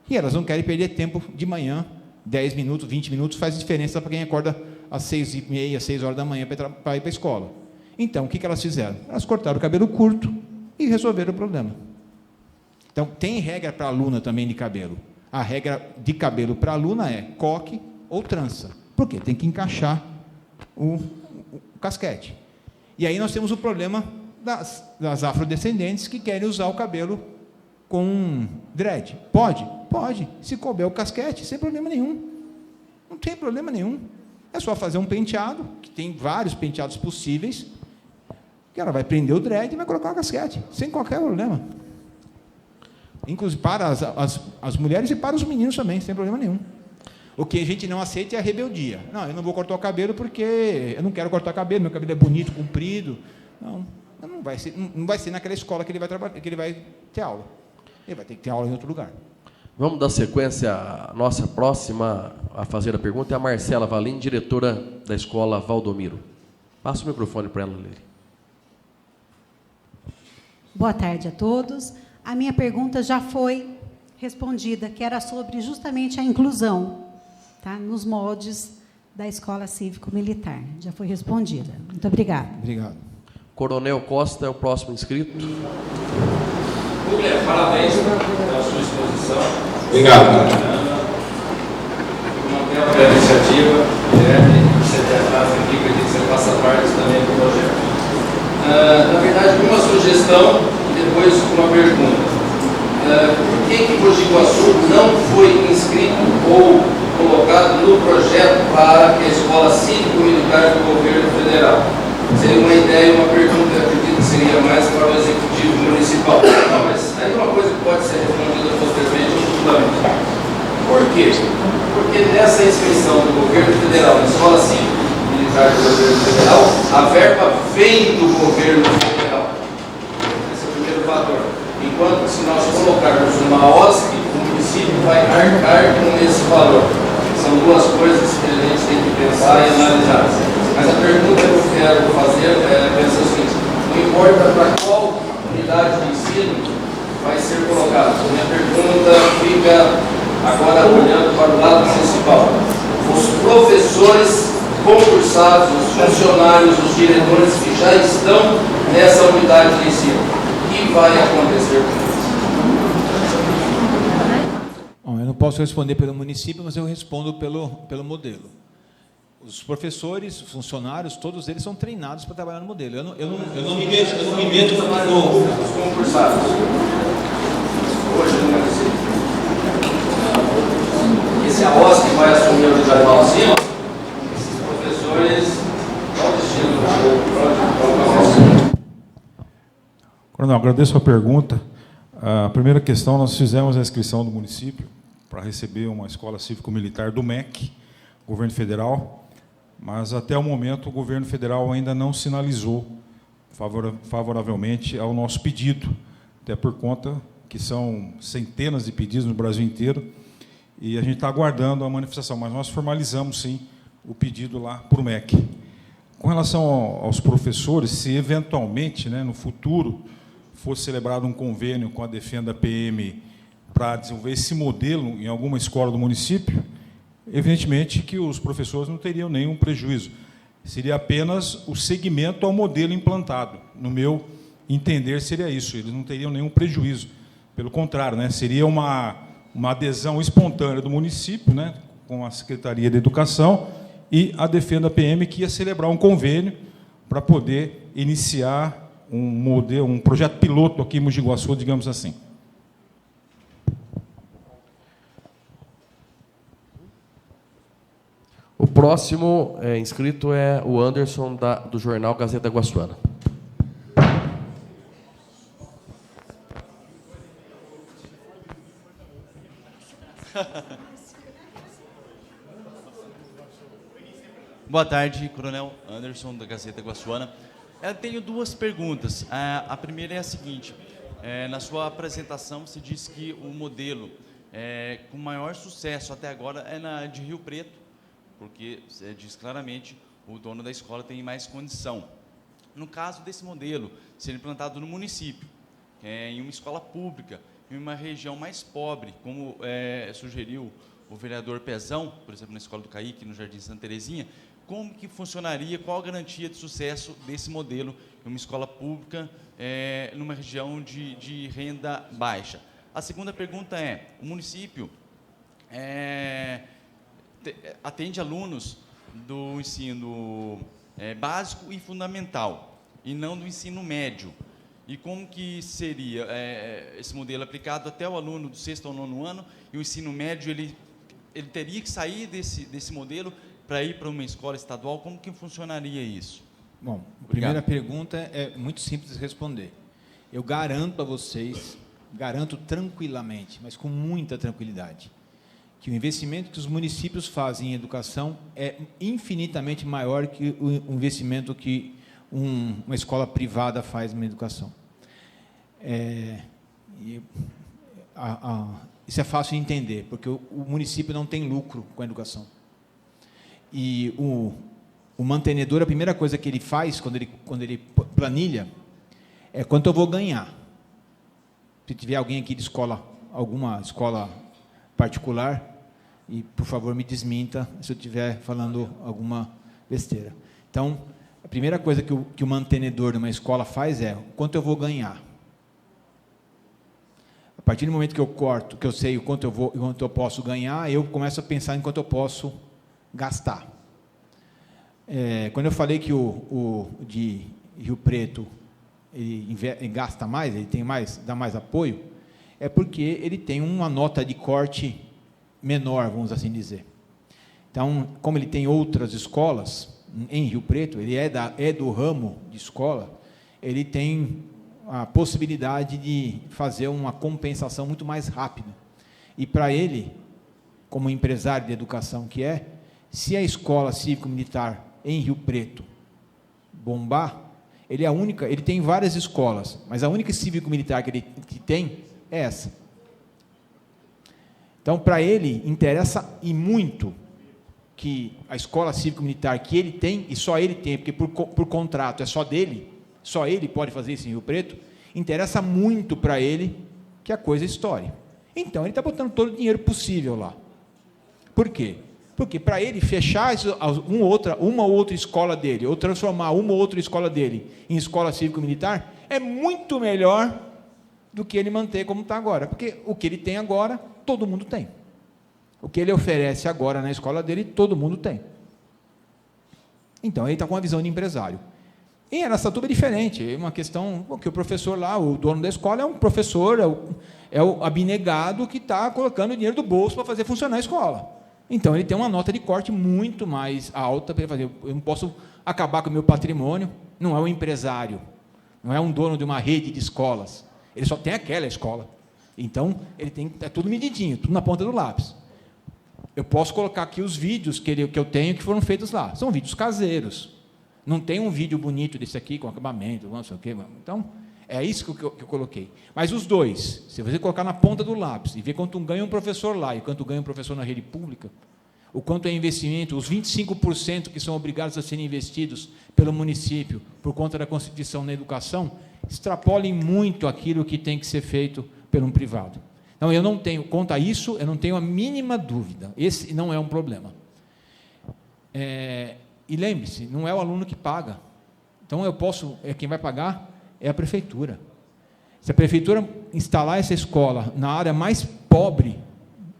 S4: E elas não querem perder tempo de manhã, 10 minutos, 20 minutos, faz diferença para quem acorda às 6h30, 6 horas da manhã para ir para a escola. Então, o que elas fizeram? Elas cortaram o cabelo curto e resolveram o problema. Então, tem regra para a aluna também de cabelo. A regra de cabelo para a aluna é coque ou trança. Por quê? Tem que encaixar o casquete. E aí nós temos o problema das afrodescendentes que querem usar o cabelo com dread. Pode? Pode. Se couber o casquete, sem problema nenhum. Não tem problema nenhum. É só fazer um penteado, que tem vários penteados possíveis, que ela vai prender o dread e vai colocar o casquete, sem qualquer problema. Inclusive para as mulheres e para os meninos também, sem problema nenhum. O que a gente não aceita é a rebeldia. Não, eu não vou cortar o cabelo porque eu não quero cortar o cabelo, meu cabelo é bonito, comprido. Não vai ser naquela escola que ele vai trabalhar, que ele vai ter aula. Ele vai ter que ter aula em outro lugar.
S1: Vamos dar sequência à nossa próxima a fazer a pergunta, é a Marcela Valim, diretora da escola Valdomiro. Passa o microfone para ela, Lili.
S10: Boa tarde a todos. A minha pergunta já foi respondida, que era sobre justamente a inclusão, tá, nos moldes da Escola Cívico-Militar. Já foi respondida. Muito obrigada.
S4: Obrigado.
S1: Coronel Costa é o próximo inscrito.
S11: Parabéns pela sua exposição.
S12: Obrigado.
S11: Manter a iniciativa, você tem atrás aqui, acredito que você faça parte também do projeto. Na verdade, uma sugestão e depois uma pergunta. Por que Mogi Guaçu não foi inscrito ou colocado no projeto para a Escola Cívico-Militar do Governo Federal? Seria uma ideia, uma pergunta, eu acredito que seria mais para o Executivo Municipal. Não, mas aí uma coisa que pode ser respondida posteriormente ou futuramente. Por quê? Porque nessa inscrição do Governo Federal, na Escola Cívico-Militar do Governo Federal, a verba vem do Governo Federal. Esse é o primeiro fator. Enquanto se nós colocarmos uma OSC, o município vai arcar com esse valor. São duas coisas que a gente tem que pensar e analisar. Mas a pergunta que eu quero fazer é pensar o seguinte: não importa para qual unidade de ensino vai ser colocado. A minha pergunta fica agora olhando para o lado municipal. Os professores concursados, os funcionários, os diretores que já estão nessa unidade de ensino, o que vai acontecer com isso?
S4: Bom, eu não posso responder pelo município, mas eu respondo pelo modelo. Os professores, os funcionários, todos eles são treinados para trabalhar no modelo. Eu não me meto
S11: os concursados. Hoje no município. E se a OSC vai assumir a unidade lá acima, esses professores, qual o destino do
S2: Coronel, agradeço a pergunta. A primeira questão, nós fizemos a inscrição do município para receber uma escola cívico-militar do MEC, governo federal, mas até o momento o governo federal ainda não sinalizou favoravelmente ao nosso pedido, até por conta que são centenas de pedidos no Brasil inteiro, e a gente está aguardando a manifestação, mas nós formalizamos, sim, o pedido lá para o MEC. Com relação aos professores, se eventualmente, no futuro, fosse celebrado um convênio com a Defenda PM para desenvolver esse modelo em alguma escola do município, evidentemente que os professores não teriam nenhum prejuízo. Seria apenas o segmento ao modelo implantado. No meu entender, seria isso. Eles não teriam nenhum prejuízo. Pelo contrário, seria uma adesão espontânea do município, com a Secretaria de Educação e a Defenda PM, que ia celebrar um convênio para poder iniciar um projeto piloto aqui em Mogi Guaçu, digamos assim.
S1: O próximo inscrito é o Anderson, do jornal Gazeta Guaçuana.
S13: Boa tarde, Coronel Anderson, da Gazeta Guaçuana. Eu tenho duas perguntas. A primeira é a seguinte: na sua apresentação, você disse que o modelo com maior sucesso até agora é na de Rio Preto, porque você diz claramente o dono da escola tem mais condição. No caso desse modelo, ser implantado no município, em uma escola pública, em uma região mais pobre, como sugeriu o vereador Pezão, por exemplo, na Escola do Caíque, no Jardim Santa Terezinha, como que funcionaria, qual a garantia de sucesso desse modelo em uma escola pública, numa região de renda baixa? A segunda pergunta é, o município atende alunos do ensino básico e fundamental, e não do ensino médio. E como que seria esse modelo aplicado até o aluno do 6º ao 9º ano, e o ensino médio, ele teria que sair desse modelo para ir para uma escola estadual? Como que funcionaria isso?
S4: Bom, a primeira pergunta é muito simples de responder. Eu garanto a vocês, garanto tranquilamente, mas com muita tranquilidade, que o investimento que os municípios fazem em educação é infinitamente maior que o investimento que uma escola privada faz na educação. Isso é fácil de entender, porque o município não tem lucro com a educação. E o mantenedor, a primeira coisa que ele faz, quando ele planilha, é quanto eu vou ganhar. Se tiver alguém aqui de escola, alguma escola particular, e, por favor, me desminta se eu estiver falando alguma besteira. Então, a primeira coisa que o mantenedor de uma escola faz é quanto eu vou ganhar. A partir do momento que eu corto, que eu sei o quanto eu posso ganhar, eu começo a pensar em quanto eu posso gastar. Quando eu falei que o de Rio Preto ele gasta mais, ele tem mais, dá mais apoio, é porque ele tem uma nota de corte menor, vamos assim dizer. Então, como ele tem outras escolas em Rio Preto, ele é do ramo de escola, ele tem a possibilidade de fazer uma compensação muito mais rápida. E para ele, como empresário de educação que se a escola cívico-militar em Rio Preto bombar, ele tem várias escolas, mas a única cívico-militar que tem é essa. Então, para ele, interessa e muito que a escola cívico-militar que ele tem, e só ele tem, porque por contrato é só dele, só ele pode fazer isso em Rio Preto, interessa muito para ele que a coisa estoure. Então, ele está botando todo o dinheiro possível lá. Por quê? Porque para ele fechar uma ou outra escola dele, ou transformar uma ou outra escola dele em escola cívico-militar, é muito melhor do que ele manter como está agora. Porque o que ele tem agora, todo mundo tem. O que ele oferece agora na escola dele, todo mundo tem. Então, ele está com uma visão de empresário. Em Araçatuba é diferente, é uma questão que o professor lá, o dono da escola, é um professor, é o abnegado que está colocando o dinheiro do bolso para fazer funcionar a escola. Então, ele tem uma nota de corte muito mais alta para ele fazer. Eu não posso acabar com o meu patrimônio, não é um empresário, não é um dono de uma rede de escolas, ele só tem aquela escola. Então, ele tem, é tudo medidinho, tudo na ponta do lápis. Eu posso colocar aqui os vídeos que eu tenho que foram feitos lá, são vídeos caseiros. Não tem um vídeo bonito desse aqui, com acabamento, não sei o quê. Então, é isso que eu coloquei. Mas os dois, se você colocar na ponta do lápis e ver quanto ganha um professor lá e quanto ganha um professor na rede pública, o quanto é investimento, os 25% que são obrigados a serem investidos pelo município por conta da Constituição na educação, extrapolem muito aquilo que tem que ser feito por um privado. Então, eu não tenho, quanto a isso, eu não tenho a mínima dúvida. Esse não é um problema. E lembre-se, não é o aluno que paga. Então, quem vai pagar é a prefeitura. Se a prefeitura instalar essa escola na área mais pobre,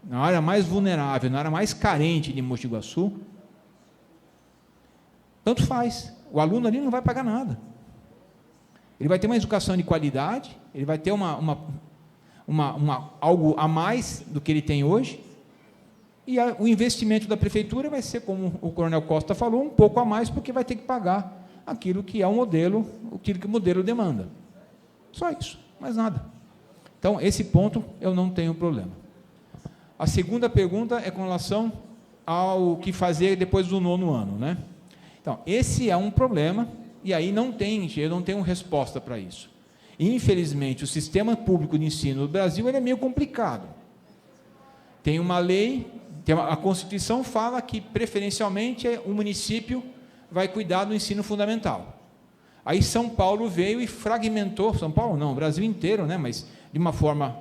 S4: na área mais vulnerável, na área mais carente de Mogi Guaçu, tanto faz. O aluno ali não vai pagar nada. Ele vai ter uma educação de qualidade, ele vai ter algo a mais do que ele tem hoje, e o investimento da prefeitura vai ser, como o Coronel Costa falou, um pouco a mais, porque vai ter que pagar aquilo que é o modelo, aquilo que o modelo demanda. Só isso, mais nada. Então, esse ponto eu não tenho problema. A segunda pergunta é com relação ao que fazer depois do 9º ano, né? Então, esse é um problema, e aí eu não tenho resposta para isso. Infelizmente, o sistema público de ensino do Brasil é meio complicado. Tem uma lei, a Constituição fala que, preferencialmente, o município vai cuidar do ensino fundamental. Aí São Paulo veio e fragmentou, São Paulo não, o Brasil inteiro, né, mas de uma forma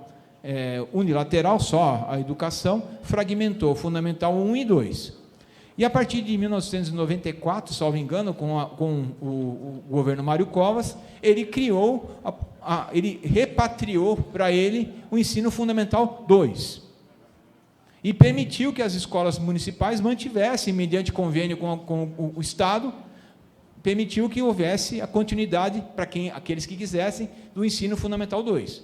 S4: unilateral só, a educação, fragmentou Fundamental 1 e 2. E a partir de 1994, salvo engano, com o governo Mário Covas, ele criou, ele repatriou para ele o ensino fundamental 2. E permitiu que as escolas municipais mantivessem, mediante convênio com o Estado, permitiu que houvesse a continuidade para aqueles que quisessem do ensino fundamental 2.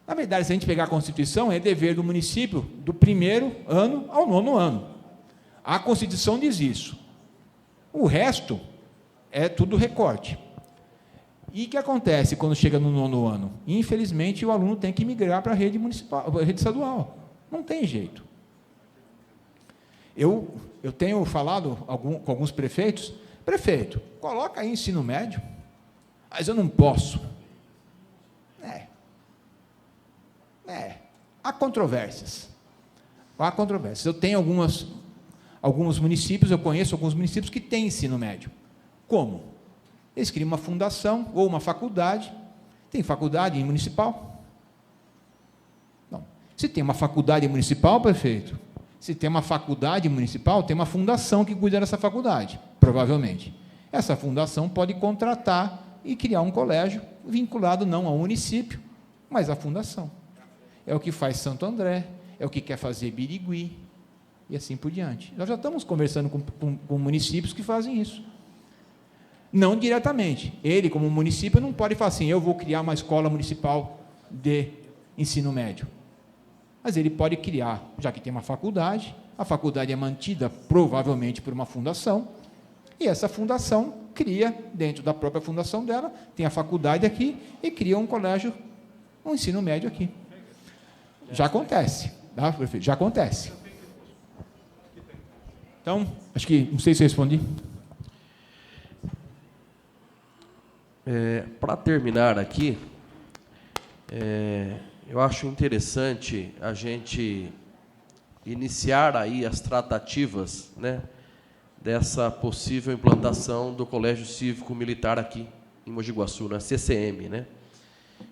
S4: Na verdade, se a gente pegar a Constituição, é dever do município do 1º ano ao 9º ano. A Constituição diz isso. O resto é tudo recorte. E o que acontece quando chega no 9º ano? Infelizmente, o aluno tem que migrar para a rede municipal, a rede estadual. Não tem jeito. Eu tenho falado com alguns prefeitos, prefeito, coloca aí ensino médio, mas eu não posso. Há controvérsias. Há controvérsias. Eu tenho alguns municípios, eu conheço alguns municípios que têm ensino médio. Como? Eles criam uma fundação ou uma faculdade. Tem faculdade municipal? Não. Se tem uma faculdade municipal, prefeito, se tem uma faculdade municipal, tem uma fundação que cuida dessa faculdade, provavelmente. Essa fundação pode contratar e criar um colégio vinculado não ao município, mas à fundação. É o que faz Santo André, é o que quer fazer Birigui, e assim por diante. Nós já estamos conversando com municípios que fazem isso. Não diretamente. Ele, como município, não pode falar assim, eu vou criar uma escola municipal de ensino médio. Mas ele pode criar, já que tem uma faculdade, a faculdade é mantida provavelmente por uma fundação, e essa fundação cria, dentro da própria fundação dela, tem a faculdade aqui, e cria um colégio, um ensino médio aqui. Já acontece, tá, prefeito? Já acontece. Então, acho que, não sei se eu respondi.
S1: Para terminar aqui, eu acho interessante a gente iniciar aí as tratativas, né, dessa possível implantação do Colégio Cívico Militar aqui em Mogi Guaçu, na CCM, né?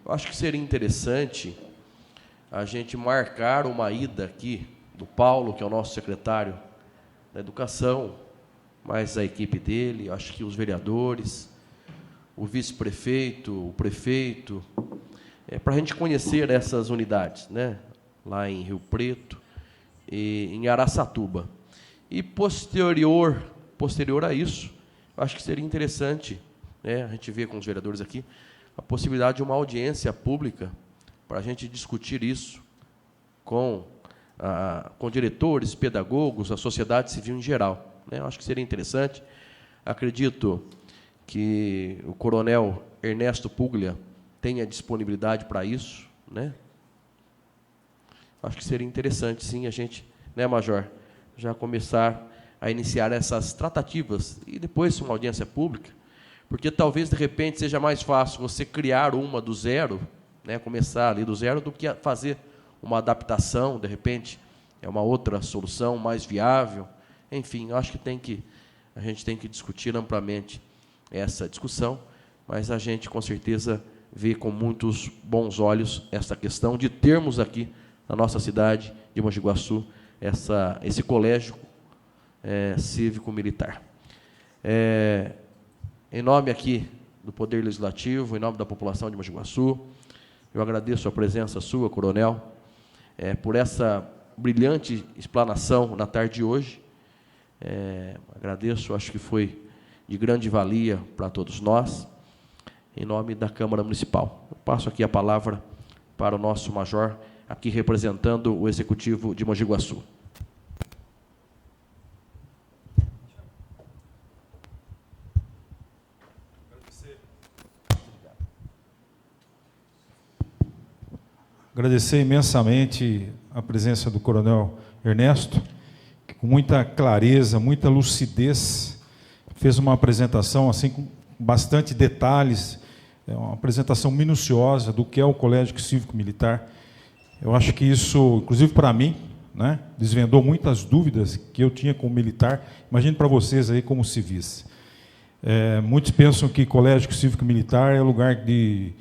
S1: Eu acho que seria interessante a gente marcar uma ida aqui do Paulo, que é o nosso secretário da Educação, mais a equipe dele, acho que os vereadores, o vice-prefeito, o prefeito, para a gente conhecer essas unidades, né? Lá em Rio Preto e em Araçatuba. E posterior a isso, acho que seria interessante, né, a gente ver com os vereadores aqui, a possibilidade de uma audiência pública para a gente discutir isso com diretores, pedagogos, a sociedade civil em geral, né? Eu acho que seria interessante. Acredito que o coronel Ernesto Puglia tenha disponibilidade para isso, né? Acho que seria interessante, sim, a gente, né, Major, já começar a iniciar essas tratativas e depois uma audiência pública, porque talvez, de repente, seja mais fácil você criar uma do zero, né, começar ali do zero, do que fazer uma adaptação, de repente, é uma outra solução mais viável. Enfim, eu acho que a gente tem que discutir amplamente essa discussão, mas a gente, com certeza, vê com muitos bons olhos essa questão de termos aqui, na nossa cidade de Mogi Guaçu, esse colégio cívico-militar. Em nome aqui do Poder Legislativo, em nome da população de Mogi Guaçu, eu agradeço a presença sua, coronel, por essa brilhante explanação na tarde de hoje. Agradeço, acho que foi de grande valia para todos nós, em nome da Câmara Municipal. Eu passo aqui a palavra para o nosso major, aqui representando o Executivo de Mogi Guaçu.
S2: Agradecer imensamente a presença do coronel Ernesto, que com muita clareza, muita lucidez, fez uma apresentação assim com bastante detalhes, uma apresentação minuciosa do que é o Colégio Cívico-Militar. Eu acho que isso, inclusive para mim, né, desvendou muitas dúvidas que eu tinha como militar. Imagino para vocês aí como civis. Muitos pensam que colégio cívico-militar é lugar de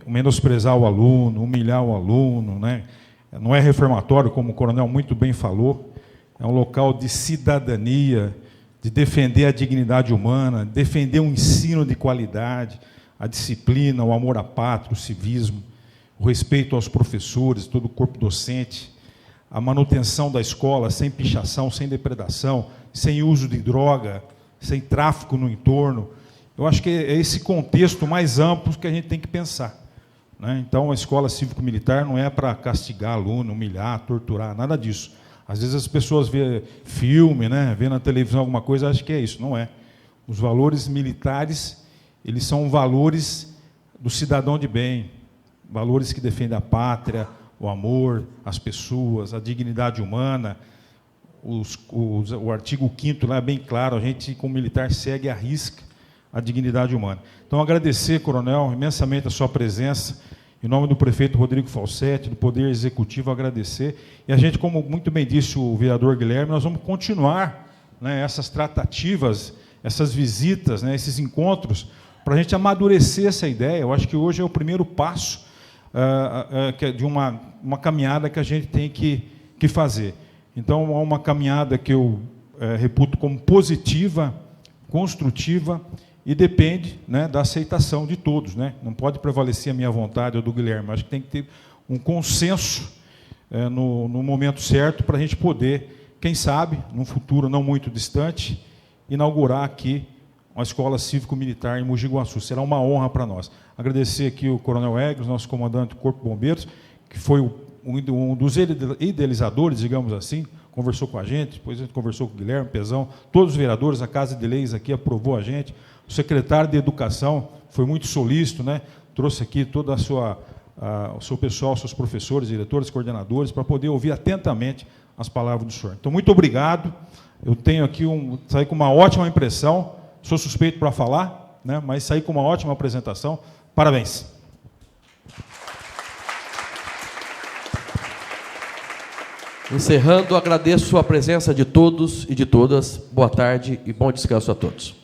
S2: menosprezar o aluno, humilhar o aluno, né? Não é reformatório, como o coronel muito bem falou, é um local de cidadania, de defender a dignidade humana, defender um ensino de qualidade, a disciplina, o amor à pátria, o civismo, o respeito aos professores, todo o corpo docente, a manutenção da escola sem pichação, sem depredação, sem uso de droga, sem tráfico no entorno. Eu acho que é esse contexto mais amplo que a gente tem que pensar, né? Então, a escola cívico-militar não é para castigar aluno, humilhar, torturar, nada disso. Às vezes as pessoas vê filme, né, vê na televisão alguma coisa, acham que é isso. Não é. Os valores militares, eles são valores do cidadão de bem, valores que defendem a pátria, o amor, as pessoas, a dignidade humana. O artigo 5º lá é bem claro, a gente, como militar, segue à risca a dignidade humana. Então, agradecer, coronel, imensamente a sua presença, em nome do prefeito Rodrigo Falsetti, do Poder Executivo, agradecer. E a gente, como muito bem disse o vereador Guilherme, nós vamos continuar, né, essas tratativas, essas visitas, né, esses encontros, para a gente amadurecer essa ideia. Eu acho que hoje é o primeiro passo de uma caminhada que a gente tem que fazer. Então, é uma caminhada que eu reputo como positiva, construtiva, e depende, né, da aceitação de todos, né? Não pode prevalecer a minha vontade ou do Guilherme. Acho que tem que ter um consenso no momento certo para a gente poder, quem sabe, num futuro não muito distante, inaugurar aqui uma escola cívico-militar em Mogi Guaçu. Será uma honra para nós. Agradecer aqui o coronel Egros, nosso comandante do Corpo de Bombeiros, que foi um dos idealizadores, digamos assim, conversou com a gente, depois a gente conversou com o Guilherme, Pezão, todos os vereadores, a Casa de Leis aqui aprovou a gente, o secretário de Educação foi muito solícito, né? Trouxe aqui todo o seu pessoal, seus professores, diretores, coordenadores, para poder ouvir atentamente as palavras do senhor. Então, muito obrigado. Eu tenho aqui saí com uma ótima impressão, sou suspeito para falar, né? Mas saí com uma ótima apresentação. Parabéns.
S1: Encerrando, agradeço a presença de todos e de todas. Boa tarde e bom descanso a todos.